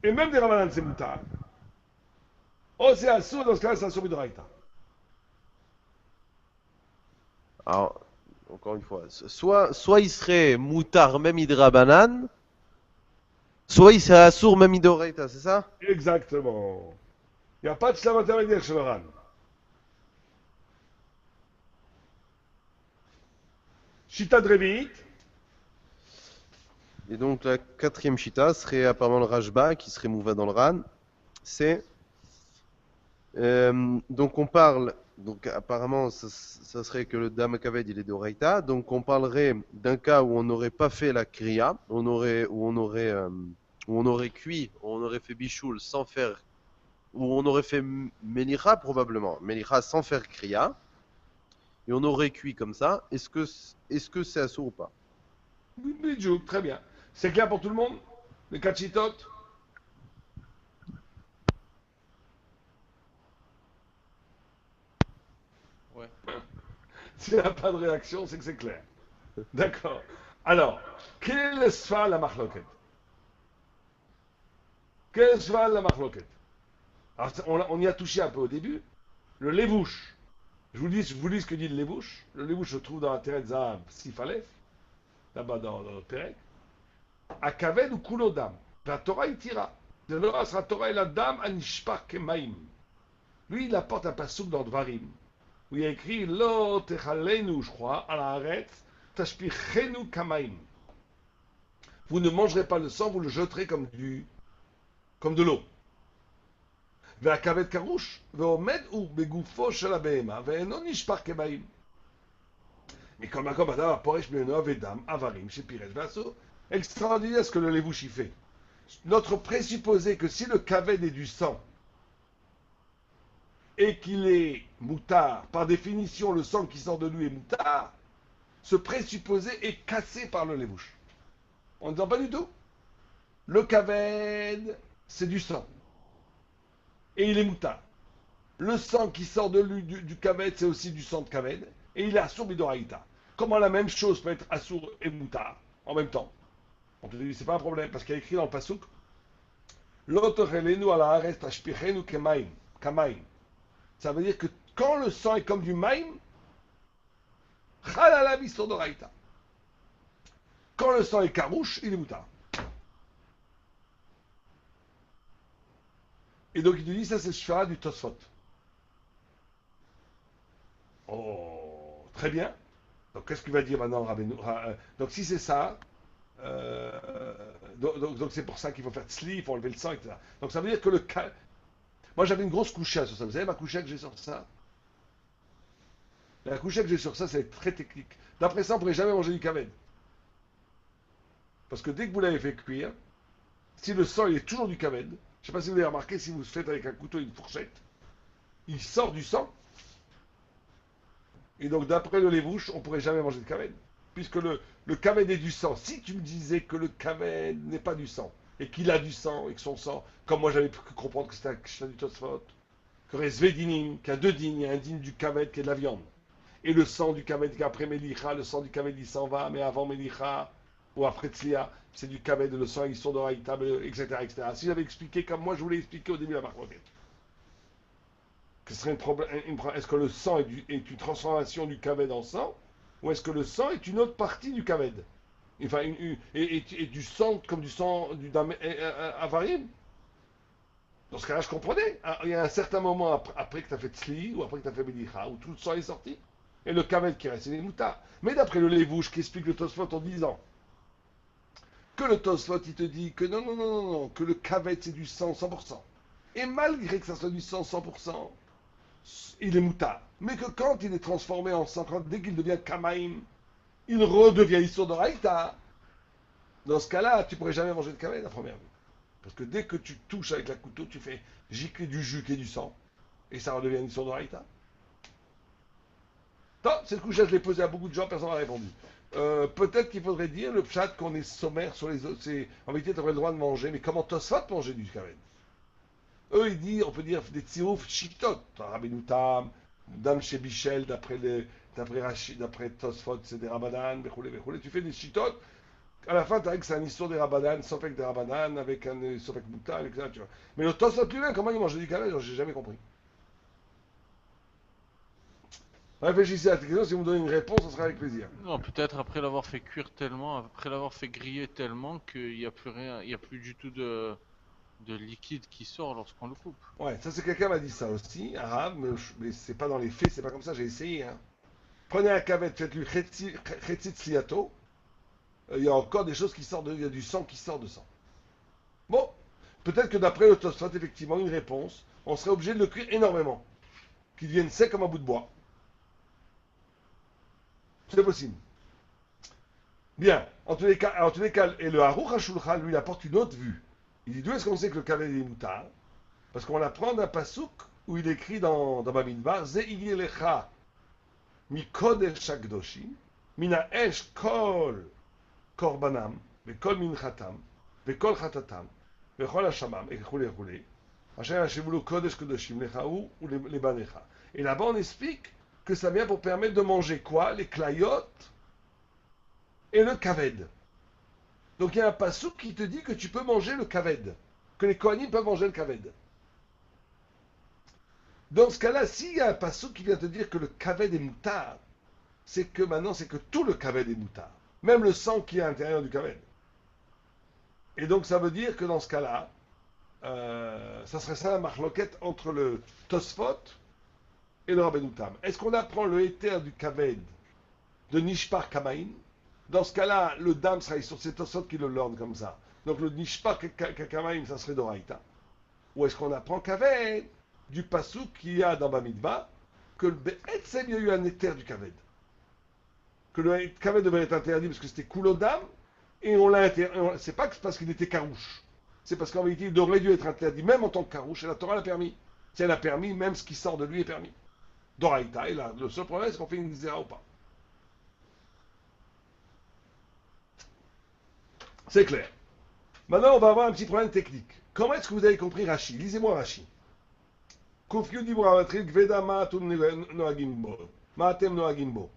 et même des Ramadan c'est moutar, ou c'est assur, dans ce cas-là c'est assur Midoraïta. Alors, encore une fois, soit il serait Moutar même Hidrabanan, soit il serait Assour même Hidoraita, c'est ça? Exactement. Il n'y a pas de slam intermédiaire chez le Ran. Chita Drevit, Et donc la quatrième Shita serait apparemment le Rajba qui serait Mouva dans le Ran. C'est. Donc on parle. Donc apparemment ça serait que le Dam Kaved il est d'Oraita. Donc on parlerait d'un cas où on n'aurait pas fait la Kriya, où on aurait cuit, où on aurait fait Bichoul sans faire. Où on aurait fait Melicha probablement. Melicha sans faire Kriya. Et on aurait cuit comme ça. Est-ce que c'est assourd ou pas? Bidjouk, très bien. C'est clair pour tout le monde? Les quatre chitotes? Ouais. S'il n'y a pas de réaction, c'est que c'est clair. D'accord. Alors, quel est le sfa la marloquette? Quel est le sfa la marloquette? Alors, on y a touché un peu au début. Le lévouche. Je vous lis ce que dit le lévouche. Le lévouche se trouve dans la Tereza Sifalef, là-bas dans le Pérec. Akaved ou Kulodam. La Torah il tira. De l'Ora sera Torah et la dame anishpar kemaim. Lui, il apporte un passouk dans Dvarim, où il y a écrit Lo techalenu, je crois, à la arrête, tashpichenu kamaim. Vous ne mangerez pas le sang, vous le jeterez comme de l'eau. והכבד כרוש, ועומד הוא בגופו של הבהמה, ואינו נשפך כבאים. מכל מקום אדם הפורש ממנו ודם, עברים שפירש ואסור. Extraordinaire ce que le lévouche y fait. Notre présupposé que si le kaved est du sang, et qu'il est moutard, par définition le sang qui sort de lui est moutard, ce présupposé est cassé par le lévouche. On ne dit pas du tout. Le kaved, c'est du sang. Et il est moutard. Le sang qui sort de lui du kaved, c'est aussi du sang de kaved. Et il est assour bidoraïta. Comment la même chose peut être assour et moutard en même temps? On te dit, c'est pas un problème, parce qu'il y a écrit dans le pasouk L'autorelenu ala ares tashpichenu kamaim. Ça veut dire que quand le sang est comme du maïm, chalala bisor doraïta. Quand le sang est karouche, il est moutard. Et donc il te dit, ça c'est le shfara du Tosfot. Oh, très bien. Donc qu'est-ce qu'il va dire maintenant Rabbeinu? Donc si c'est ça, donc c'est pour ça qu'il faut faire tsli, il faut enlever le sang, etc. Donc ça veut dire que moi j'avais une grosse couchette sur ça. Vous savez ma couchette que j'ai sur ça? La couchette que j'ai sur ça, c'est très technique. D'après ça, on ne pourrait jamais manger du kaved. Parce que dès que vous l'avez fait cuire, si le sang il est toujours du kaved, je ne sais pas si vous avez remarqué, si vous faites avec un couteau une fourchette, il sort du sang. Et donc d'après le lévouche, on ne pourrait jamais manger de kaved. Puisque le kaved est du sang. Si tu me disais que le kaved n'est pas du sang, et qu'il a du sang, et que son sang, comme moi j'avais pu comprendre que c'était un kshta du Tosfot, qu'il y aurait Zvedinim, qu'il y a deux dînes, il y a un dîne du kaved qui est de la viande. Et le sang du kaved qui après Melicha, le sang du kaved il s'en va, mais avant Melicha, ou après Tzlia, c'est du kaved, le sang ils sont dans la table, etc., etc. Si j'avais expliqué comme moi je voulais expliquer au début de la marque, que ce serait est-ce que le sang est une transformation du kaved en sang, ou est-ce que le sang est une autre partie du kaved, enfin et du sang comme du sang avarim? Dans ce cas-là, je comprenais. Il y a un certain moment après que tu as fait tzli, ou après que tu as fait Melicha, où tout le sang est sorti, et le kaved qui reste, c'est les moutards. Mais d'après le lévouche qui explique le Tosfot en disant que le Tosfot, il te dit que non, que le kaved c'est du sang 100%. Et malgré que ça soit du sang 100%, il est moutar. Mais que quand il est transformé en sang, dès qu'il devient kamaim, il redevient Issour de Raïta. Dans ce cas-là, tu ne pourrais jamais manger de kaved à première vue. Parce que dès que tu touches avec la couteau, tu fais gicler du jus qui est du sang. Et ça redevient Issour de Raïta. Non, cette couche-là, je l'ai posée à beaucoup de gens, personne n'a répondu. Peut-être qu'il faudrait dire le pshat qu'on est sommaire sur les autres. En vérité, tu aurais le droit de manger, mais comment Tosfot manger du kaved? Eux, ils disent, on peut dire des tzirouf chitot. Rabbeinu Tam, Dam chez Bichel, d'après Tosfot, c'est des Rabanan, bechoulé. Tu fais des chitot. À la fin, tu as que c'est un histoire des Rabanan, sauf avec des Rabanan, avec un sauf avec Moutar, etc. Tu vois. Mais le Tosfot lui-même, comment il mangeait du kaved, j'ai jamais compris. Réfléchissez à la question, si vous me donnez une réponse, ce sera avec plaisir. Non, peut-être après l'avoir fait cuire tellement, après l'avoir fait griller tellement qu'il n'y a plus rien, il n'y a plus du tout de liquide qui sort lorsqu'on le coupe. Ouais, ça c'est quelqu'un m'a dit ça aussi, arabe, mais c'est pas dans les faits, c'est pas comme ça, j'ai essayé. Hein. Prenez un kavet, faites-lui chetzit sliato, il y a encore des choses qui sortent, il y a du sang qui sort de sang. Bon, peut-être que d'après le Tosfot, effectivement, une réponse, on serait obligé de le cuire énormément, qu'il devienne sec comme un bout de bois. C'est possible. Bien, en tous les cas, et le Haruch HaShulchan, lui, il apporte une autre vue. Il dit d'où est-ce qu'on sait que le kaved est moutar? Parce qu'on l'apprend d'un pasouk où il écrit dans Bamidbar Ze'ili lecha mi kodesh hakdoshim mina esh kol korbanam vekol minchatam vekol chatatam vekol hashamam et roulé asher hashivulu kodesh kadoshim lecha ou les banecha. Et là-bas on explique que ça vient pour permettre de manger quoi? Les klayot et le kaved. Donc il y a un pasouk qui te dit que tu peux manger le kaved, que les kohanim peuvent manger le kaved. Dans ce cas-là, s'il y a un pasouk qui vient te dire que le kaved est moutar, c'est que maintenant c'est que tout le kaved est moutar, même le sang qui est à l'intérieur du kaved. Et donc ça veut dire que dans ce cas-là, ça serait ça la marloquette entre le Tosfot et le Rabbeinu Tam. Est-ce qu'on apprend le éther du kaved de Nishpar Kamain? Dans ce cas-là, le dam sera sur ces Tosfot qui le lorne comme ça. Donc le Nishpar Kamain, ça serait d'Oraïta. Ou est-ce qu'on apprend kaved du pasouk qu'il y a dans Bamidbar que le Be'etzem, il y a eu un éther du kaved. Que le kaved devait être interdit parce que c'était Koulodam et on l'a interdit. C'est pas parce qu'il était karouche. C'est parce qu'en vérité, il aurait dû être interdit même en tant que karouche et la Torah l'a permis. Si elle a permis, même ce qui sort de lui est permis. D'Oraïta, et là, le seul problème, c'est qu'on fait une zéra ou pas. C'est clair. Maintenant, on va avoir un petit problème technique. Comment est-ce que vous avez compris Rashi? Lisez-moi Rashi. Kufyu di bravatrit gveda ma'atum noagim bo. Ma'atem noagim bo.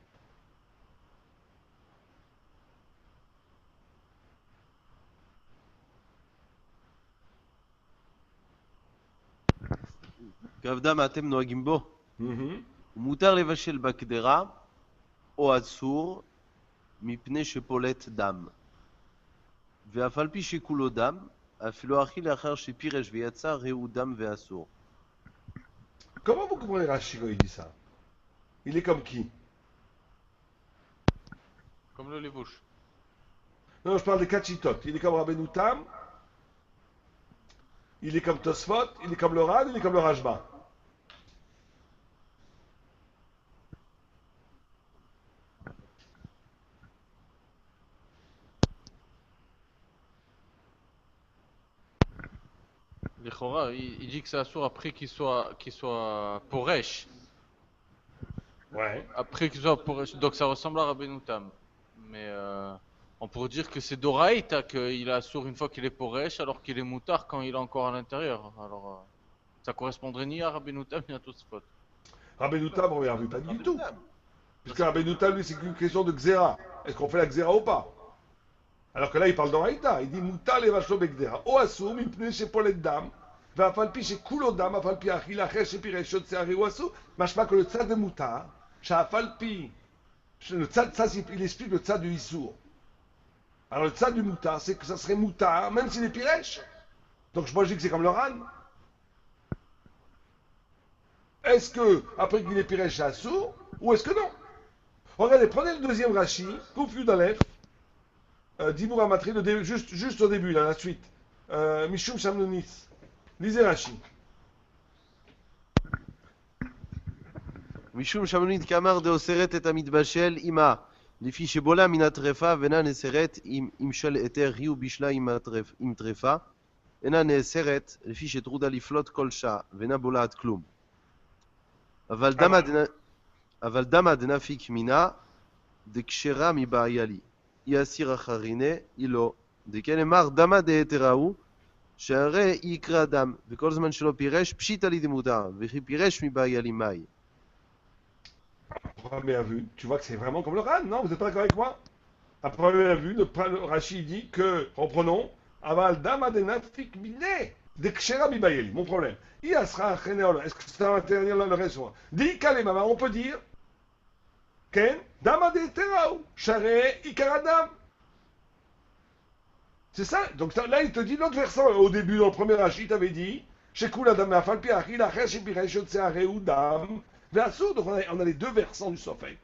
כבדם אתם נוהגים בו. מותר לבשל בקדרה או אסור מפני שפולט דם. ואף על פי שכולו דם, אפילו אחי לאחר שפירש ויצא, ראו דם ואסור. Comment vous comprenez Rashi quand il dit ça? Il est comme qui? Comme le levouche. Non, je parle des Kachitot. Il est comme Rabbeinu Tam, il est comme Tosfot, il est comme le Ran, il est comme le Rajba. L'Echora, il dit que c'est assourd après qu'il soit Poresh. Ouais. Après qu'il soit Poresh. Donc ça ressemble à Rabbeinu Tam. Mais on pourrait dire que c'est Doraïta qu'il est assourd une fois qu'il est Poresh alors qu'il est Moutar quand il est encore à l'intérieur. Alors ça correspondrait ni à Rabbeinu Tam ni à Tosfot. Rabbeinu Tam, on ne pas du tout. Puisque Rabbeinu Tam, lui, c'est qu'une question de Xéra. Est-ce qu'on fait la Xéra ou pas? Alors que là, il parle d'Oraïta. Il dit Moutar les vachos begdera. O assour, mipne chez Polet Dam. Va falpi chez Koulodam, va falpi achil acher chez Pireshot, c'est Ari ou assour. Machma que le tzad de Moutar, chez falpi. Le tzad, ça, il explique le tzad du Issour. Alors le tzad du Moutar, c'est que ça serait Moutar, même s'il est Piresh. Donc moi je dis que c'est comme le Ran. Est-ce que, après qu'il est Piresh, c'est Assour, ou est-ce que non? Regardez, prenez le deuxième Rashi, Koufyu d'Aleph, Dibour Amatri, juste au début, là, la suite. Mishum Shamnonis. Lisez Rashi. משום שמנית כאמר דאוסרת את המתבשל עמה, לפי שבולה מן הטרפה ואינה נאסרת אם של היתר היא ובישלה עם טרפה, אינה נאסרת לפי שטרודה לפלוט כל שעה ואינה בולעת כלום. אבל דמא דנפיק מינה דקשרה מבעיה לי, היא אסיר אחרינה, היא לא. דכן אמר דמא דהתראו, שהרי יקרא דם, וכל זמן שלא פירש פשיטא לי דמותר, וכי פירש מבעיה לי מאי. À première vue, tu vois que c'est vraiment comme le Ran, non? Vous n'êtes pas d'accord avec moi? À première vue, le Rashi dit que, reprenons, Aval Dama de Nafik Mine, de Kshera Bibayeli, mon problème. Iasra Cheneol, est-ce que ça va interdire le reste? Dit Kalemama, on peut dire, Ken, Dama de Teraou, Share Ikaradam. C'est ça, donc là il te dit l'autre versant, au début, dans le premier Rashi, il t'avait dit, Shekul Adam Afal Piachi, la Chesh Piresh Yotseare Dam. Donc on a les deux versants du Sofek.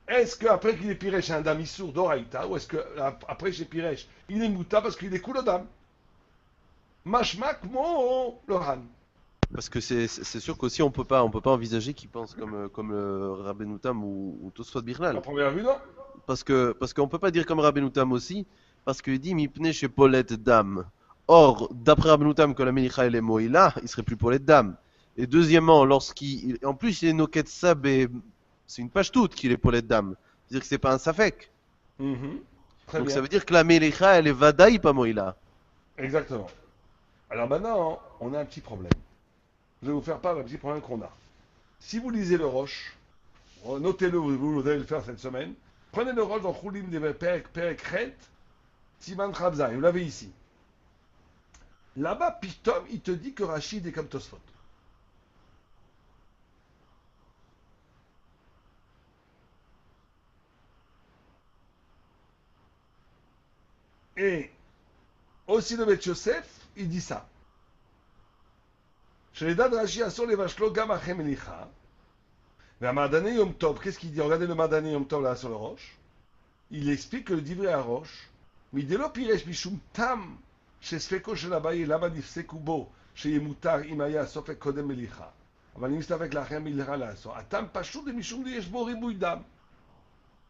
Est-ce qu'après qu'il est Piresh, un dam Issour d'Oraïta, ou est-ce qu'après chez Piresh, il est Mouta parce qu'il est Koulodam? Mashmak mo le Han. Parce que c'est sûr qu'aussi on peut pas envisager qu'il pense comme Rabbeinu Tam ou Tosfot Birlal. À première vue, non? Parce qu'on peut pas dire comme Rabbeinu Tam aussi, parce qu'il dit Mipne chez Paulette Dam. Or, d'après Rabbeinu Tam, que la Melicha elle est Moïla, il serait plus Paulette Dam. Et deuxièmement, en plus il est Noket Sab et c'est une page toute qu'il est Paulette Dam. C'est-à-dire que c'est pas un Safek. Donc bien. Ça veut dire que la Melicha elle est Vadaï pas Moïla. Exactement. Alors maintenant, on a un petit problème. Je vais vous faire part d'un petit problème qu'on a. Si vous lisez le Roche, notez-le, vous allez le faire cette semaine. Prenez le Roche dans Choulim de Perekhet, Siman Chabzaï, vous l'avez ici. Là-bas, Pitom, il te dit que Rachid est comme Tosfot. Et aussi le Beth Yosef, il dit ça. Chez les dates Rashi Asor les Vashlo Gam Achem Elicha. Mais à Madane Yom Tov, qu'est-ce qu'il dit? Regardez le Madane Yom Tov là sur le Roche. Il explique que le divrei à Roche, Midelo Piresh Mishum Tam, chez Sfeko Shelabaye, Lama Nifseku Bo, chez Yemutar Imaya Sofek Kodem Elicha. אבל אם מסתפק לכם מלכה לעשות, הטעם פשוט de משום יש בו ריבוי דם.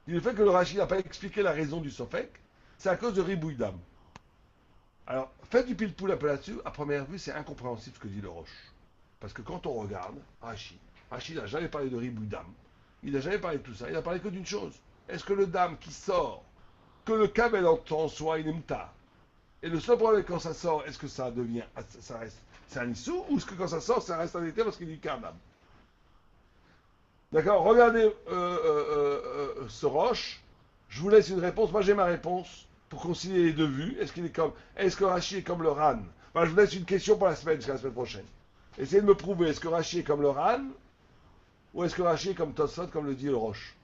Le fait que le Rashi n'a pas expliqué la raison du Sofek, c'est à cause de Ribouille d'âme. Alors, faites du pile-poule un peu là-dessus. À première vue, c'est incompréhensible ce que dit le Roche. Parce que quand on regarde Rashi n'a jamais parlé de Ribouille d'âme. Il n'a jamais parlé de tout ça. Il n'a parlé que d'une chose. Est-ce que le dame qui sort, que le kabel en soi, il est mouta? Et le seul problème quand ça sort, est-ce que ça devient, ça reste, c'est un issou, ou est-ce que quand ça sort, ça reste un été parce qu'il dit qu'un dame? D'accord? Regardez ce Roche. Je vous laisse une réponse. Moi, j'ai ma réponse pour concilier les deux vues. Est-ce que Rashi est comme le Ran? Je vous laisse une question pour la semaine, jusqu'à la semaine prochaine. Essayez de me prouver, est-ce que Rashi est comme le Ran? Ou est-ce que Rashi est comme Tosfot, comme le dit le Roche?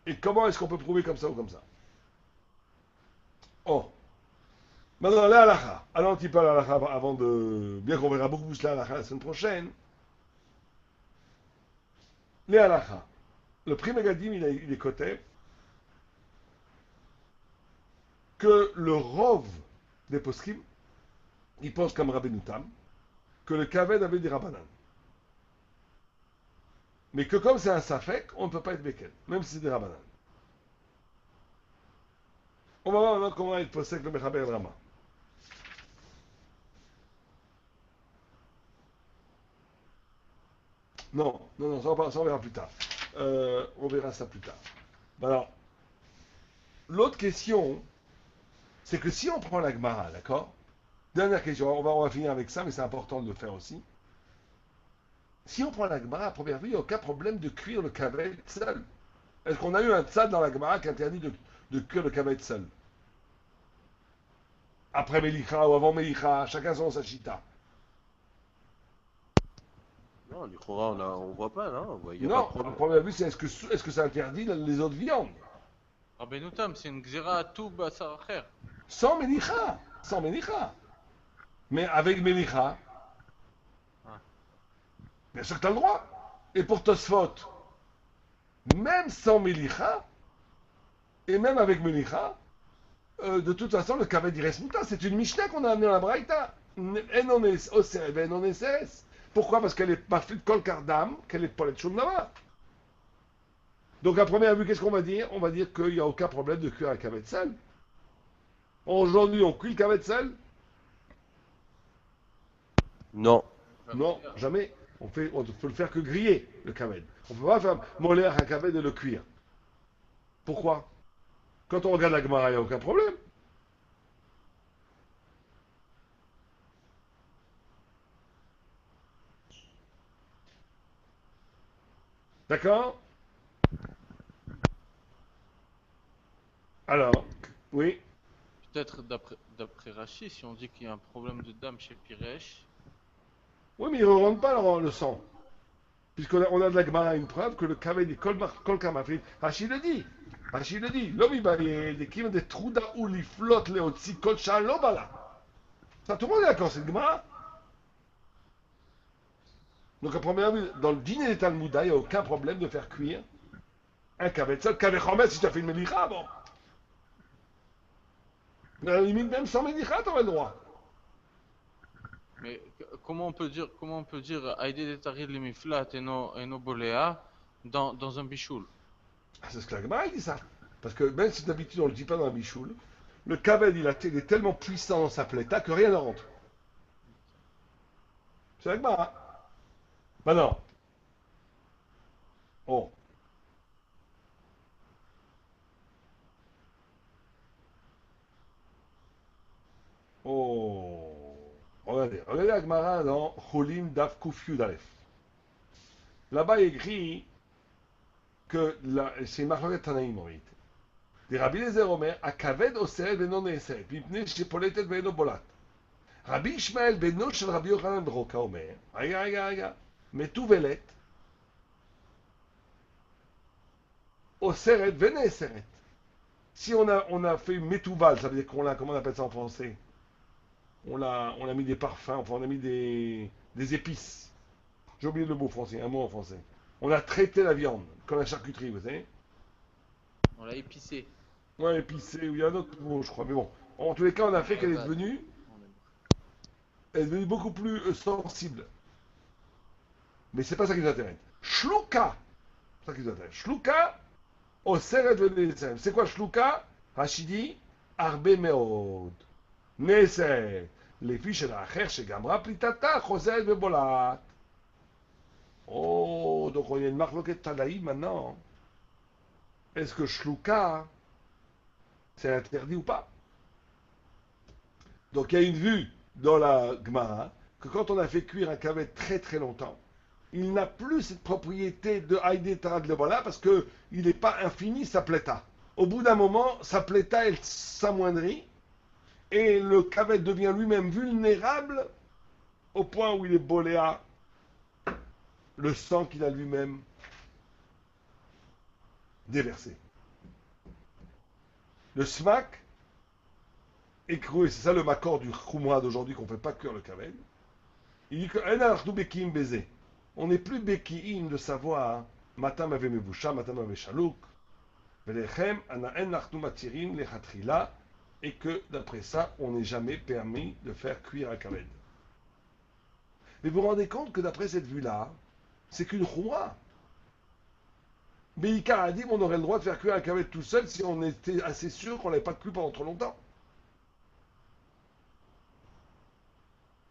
Et comment est-ce qu'on peut prouver comme ça ou comme ça? Oh. Maintenant, la halakha. Allons un petit peu à la halakha avant de... Bien qu'on verra beaucoup plus la halakha la semaine prochaine. Les halakha. Le Pri Megadim, il est coté que le Rov des Poskim, il pense comme Rabbeinu Tam, que le Kaved avait des Rabbanan. Mais que comme c'est un Safek, on ne peut pas être Beken, même si c'est des Rabbanan. On va voir maintenant comment être posé avec le Mechaber Rama. Non, ça on verra plus tard. On verra ça plus tard. Alors, l'autre question, c'est que si on prend la Gemara, d'accord? Dernière question, on va finir avec ça, mais c'est important de le faire aussi. Si on prend la Gemara, à première vue, il n'y a aucun problème de cuire le kavet seul. Est-ce qu'on a eu un tzad dans la Gemara qui interdit de cuire le kavet seul? Après Melicha ou avant Melicha, chacun son sachita. Non, l'Ichora, on voit pas, là. Non, à première vue, c'est est-ce que ça interdit les autres viandes? Rabbeinu Tam, c'est une gzira à tout basar acher. Sans Melicha. Mais avec Melicha, bien sûr que tu as le droit. Et pour Tosfot, même sans Melicha, et même avec Melicha, de toute façon, le Kaved Resmuta, c'est une Mishnah qu'on a amenée dans la Braïta. En on est OCR, en on est CS. Pourquoi? Parce qu'elle est maflit kol kardam, qu'elle est polet shum nama. Donc à première vue, qu'est-ce qu'on va dire? On va dire qu'il n'y a aucun problème de cuire un kavet sel. Aujourd'hui, on cuit le kavet sel? Non. Non, jamais. On peut le faire que griller, le kavet. On ne peut pas faire moller un kavet et le cuire. Pourquoi? Quand on regarde la Gemara, il n'y a aucun problème. D'accord? Alors, oui. Peut-être d'après Rachid, si on dit qu'il y a un problème de dame chez Piresh, Oui, mais il ne rentre pas le sang. Puisqu'on a de la Gemara une preuve que le kavet dit kol kamafrit. Rachid le dit. Rachid le dit. L'homme, il va des kim des trouda ou li flotte le otsi kol shalobala. Ça, tout le monde est d'accord, c'est le Gemara. Donc, à première vue, dans le dîner des Talmuda, il n'y a aucun problème de faire cuire un kavet. Ça, le kavet chomet, si tu as fait une mélicha, bon. Mais à la limite, même sans mélicha, tu aurais le droit. mais comment on peut dire Aïdé de Tarir les Miflat et nos Boléa dans un bichoul? Ah, c'est ce que la Gemara dit ça. Parce que même si d'habitude on ne le dit pas dans la bichoule, le kaved il est tellement puissant dans sa pléta que rien ne rentre. C'est la Gemara. Maintenant, oh. Oh. Regardez la Gemara dans Cholim Daf Kuf Yud Aleph. Là-bas, il écrit que c'est Marloket Tanaïm en réalité. des Rabbi Lezer Omer, הכבד אוסרת ואינו נאסרת, מפני שפולטת ואינו בולט. רבי ישמעאל בנו של רבי יוחנן ברוקה אומר, רגע, מטובלת, אוסרת ונאסרת. Si on a fait métouval, ça veut dire comment on appelle ça en français? On a mis des parfums, enfin on a mis des épices. J'ai oublié le mot français, un mot en français. On a traité la viande, comme la charcuterie, vous savez. On l'a épicé. Ouais, épicé, il y a un autre mot, je crois. Mais bon, en tous les cas, on a fait qu'elle est devenue beaucoup plus sensible. Mais c'est pas ça qui nous intéresse. Shluka, c'est ça qui nous intéresse. Shluka, oseret veneserem. C'est quoi shluka? Hashidi, arbe meod. Neser, les fiches de la cher chez Gamra, plitata, choseret vebolat. Oh, donc on y a une marque Tanaï maintenant. Est-ce que shluka, c'est interdit ou pas? Donc il y a une vue dans la Gemara que quand on a fait cuire un kavet très très longtemps, il n'a plus cette propriété de Haïdé Tarad Lebola parce qu'il n'est pas infini sa pléta. Au bout d'un moment, sa pléta elle s'amoindrit et le kavet devient lui-même vulnérable au point où il est boléa le sang qu'il a lui-même déversé. Le smack écroué, c'est ça le makor du khumra d'aujourd'hui qu'on ne fait pas cuire le kavet. Il dit que on n'est plus bekiim de savoir matam ave mevusha, matam ave shalouk, velechem ana en nachnu matirin lechatrila, et que d'après ça, on n'est jamais permis de faire cuire un kavet. Mais vous vous rendez compte que d'après cette vue-là, c'est qu'une khumra. Beikar a dit qu'on aurait le droit de faire cuire un kavet tout seul si on était assez sûr qu'on ne l'avait pas cuit pendant trop longtemps.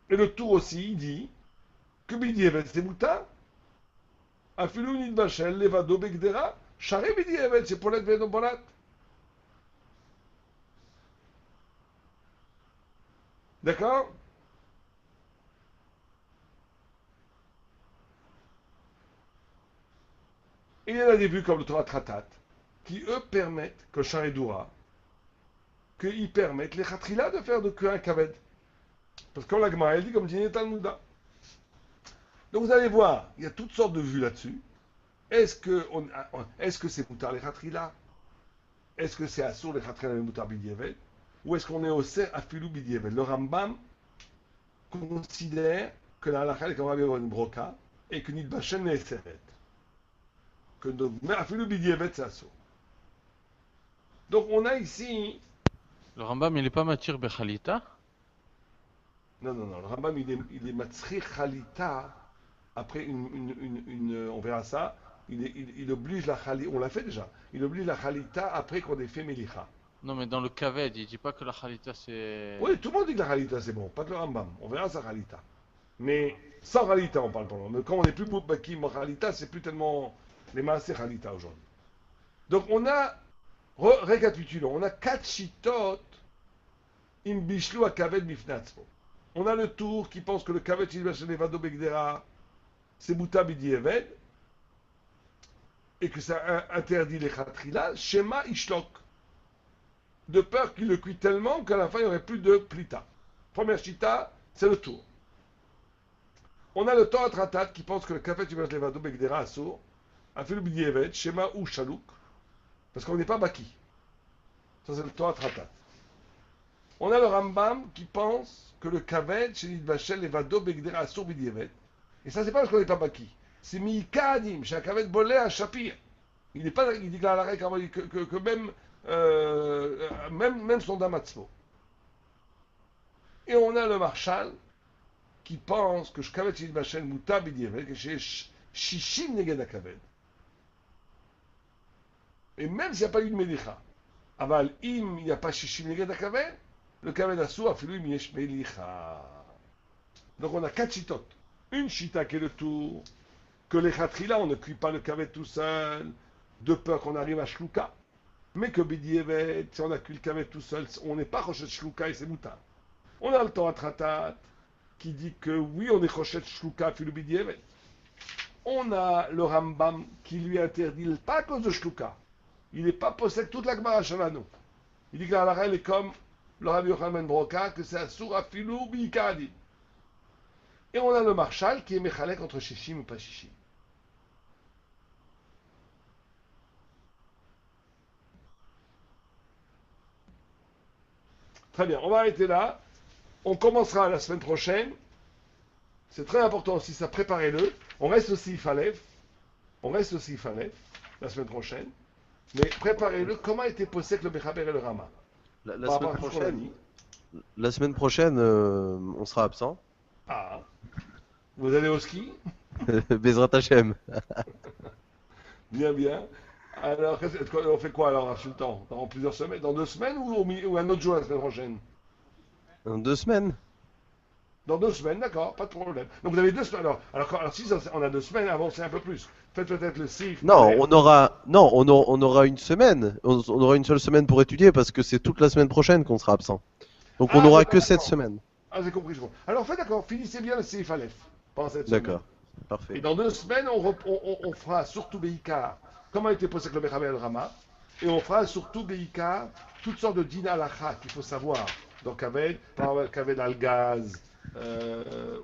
Et le tour aussi, il dit que Bidi Evet c'est Mouta, Afilou Nidbachel, Levado Begdera, Charé Bidi Evet c'est Polet Vedo Bolat. D'accord? Et il y en a des vues comme le Torah Tratat, qui eux permettent, que Charé Doura, qu'ils permettent les Khatrila de faire de cuire un kaved. Parce que comme la Gemara, elle dit comme dit Talmuda. Donc vous allez voir, il y a toutes sortes de vues là-dessus. Est-ce que c'est Moutar les Khatrila? Est-ce que c'est Assour les Khatrila les Moutar Bidievel? Ou est-ce qu'on est au Ser Afilou Bidievel? Le Rambam considère que la halakha est comme Rabbi Broca et que Nidbachen n'est Seret. Mais Afilou Bidievel c'est Assour. Donc on a ici. Le Rambam, il est pas matir bechalita? Non, le Rambam il est Matzri Khalita après on verra ça, il oblige la Khalita, on l'a fait déjà, il oblige la Khalita après qu'on ait fait Melicha. Non, mais dans le Kaved, il dit pas que la Khalita c'est. Oui, tout le monde dit que la Khalita c'est bon, pas que le Rambam, on verra sa Khalita. Mais sans Khalita on parle pas. Mais quand on n'est plus Bakim Khalita, c'est plus tellement les Maaseh Khalita aujourd'hui. Donc on a, récapitulons, on a 4 shitot im bishlu akaved mifnatzpo. On a le tour qui pense que le kaved shilvash levado begdera c'est muta b'di'eved et que ça interdit les khatrila, shema ishlok. De peur qu'il le cuit tellement qu'à la fin il n'y aurait plus de plita. Première shita, c'est le tour. On a le Torah Tratat qui pense que le kaved shilvash levado begdera assour, a fait le b'di'eved, shema ou shalouk, parce qu'on n'est pas baki. Ça c'est le Torah Tratat. On a le Rambam qui pense que le kaved chez Nidbachel et Vado Begdera Assour Bidievet. Et ça, c'est pas parce qu'on n'est pas baki. C'est Miikadim, chez un kaved bolé à Shapir. Il dit que la que même son damatzmo. Et on a le Marshal qui pense que kaved chez Nidbachel Muta Bidievet, que chez Shishim Neged kaved. Et même s'il n'y a pas eu de Melicha. Aval, im, il n'y a pas Shishim Neged kaved. Le kaved assour a fait lui melicha. Donc on a 4 chitotes. Une chita qui est le tour, que les khatrila, on ne cuit pas le kaved tout seul, de peur qu'on arrive à shluka. Mais que bidievet, si on a cuit le kaved tout seul, on n'est pas rochet shluka et c'est mouta. On a le Torah Tratat qui dit que oui, on est rochet shluka et le bidievet. On a le Rambam qui lui interdit, pas à cause de shluka. Il n'est pas possède toute la Gemara Shalano. Il dit que la halakha est comme le Rabbi Yochanan ben Broka, que c'est Assour Afilou Biikadi. Et on a le Marshal qui est Mechalek entre Shishim et pas Shishim. Très bien, on va arrêter là. On commencera la semaine prochaine. C'est très important aussi, ça préparez-le. On reste aussi Ifalef. On reste aussi Ifalef la semaine prochaine. Mais préparez-le. Comment était possède le Bechaber et le Rama La semaine prochaine, on sera absent. Ah. Vous allez au ski Bezrat Hashem. Bien, bien. Alors, on fait quoi alors, Sultan? Dans plusieurs semaines? Dans 2 semaines ou un autre jour la semaine prochaine? Dans 2 semaines. Dans 2 semaines, d'accord, pas de problème. Donc vous avez 2 semaines. Alors si on a 2 semaines, avancez un peu plus. Faites peut-être le CIF. Non, on aura une semaine. On aura une seule semaine pour étudier parce que c'est toute la semaine prochaine qu'on sera absent. Donc on n'aura que cette semaine. Ah, j'ai compris. Alors faites d'accord, finissez bien le CIF Aleph pendant cette semaine. D'accord, parfait. Et dans 2 semaines, on fera surtout Beikar, comment était posé le Mechaber et le Rama. Et on fera surtout Beikar, toutes sortes de din halakha qu'il faut savoir. Donc Kaved, par exemple, Kaved al gaz.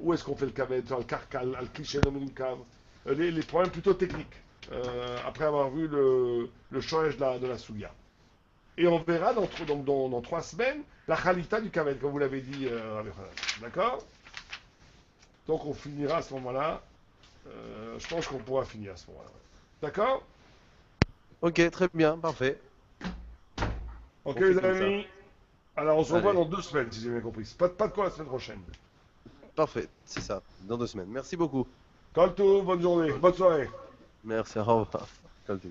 Où est-ce qu'on fait le kaved, le karkal, al cliché les problèmes plutôt techniques, après avoir vu le change de la souya. Et on verra dans 3 semaines la khalita du kaved, comme vous l'avez dit, d'accord? Donc on finira à ce moment-là. Je pense qu'on pourra finir à ce moment-là. D'accord? Ok, très bien, parfait. Ok les amis. Alors on se revoit dans 2 semaines, si j'ai bien compris. Pas de quoi la semaine prochaine. Parfait, c'est ça, dans 2 semaines. Merci beaucoup. Colto, bonne journée, bonne soirée. Merci, au revoir. Colto.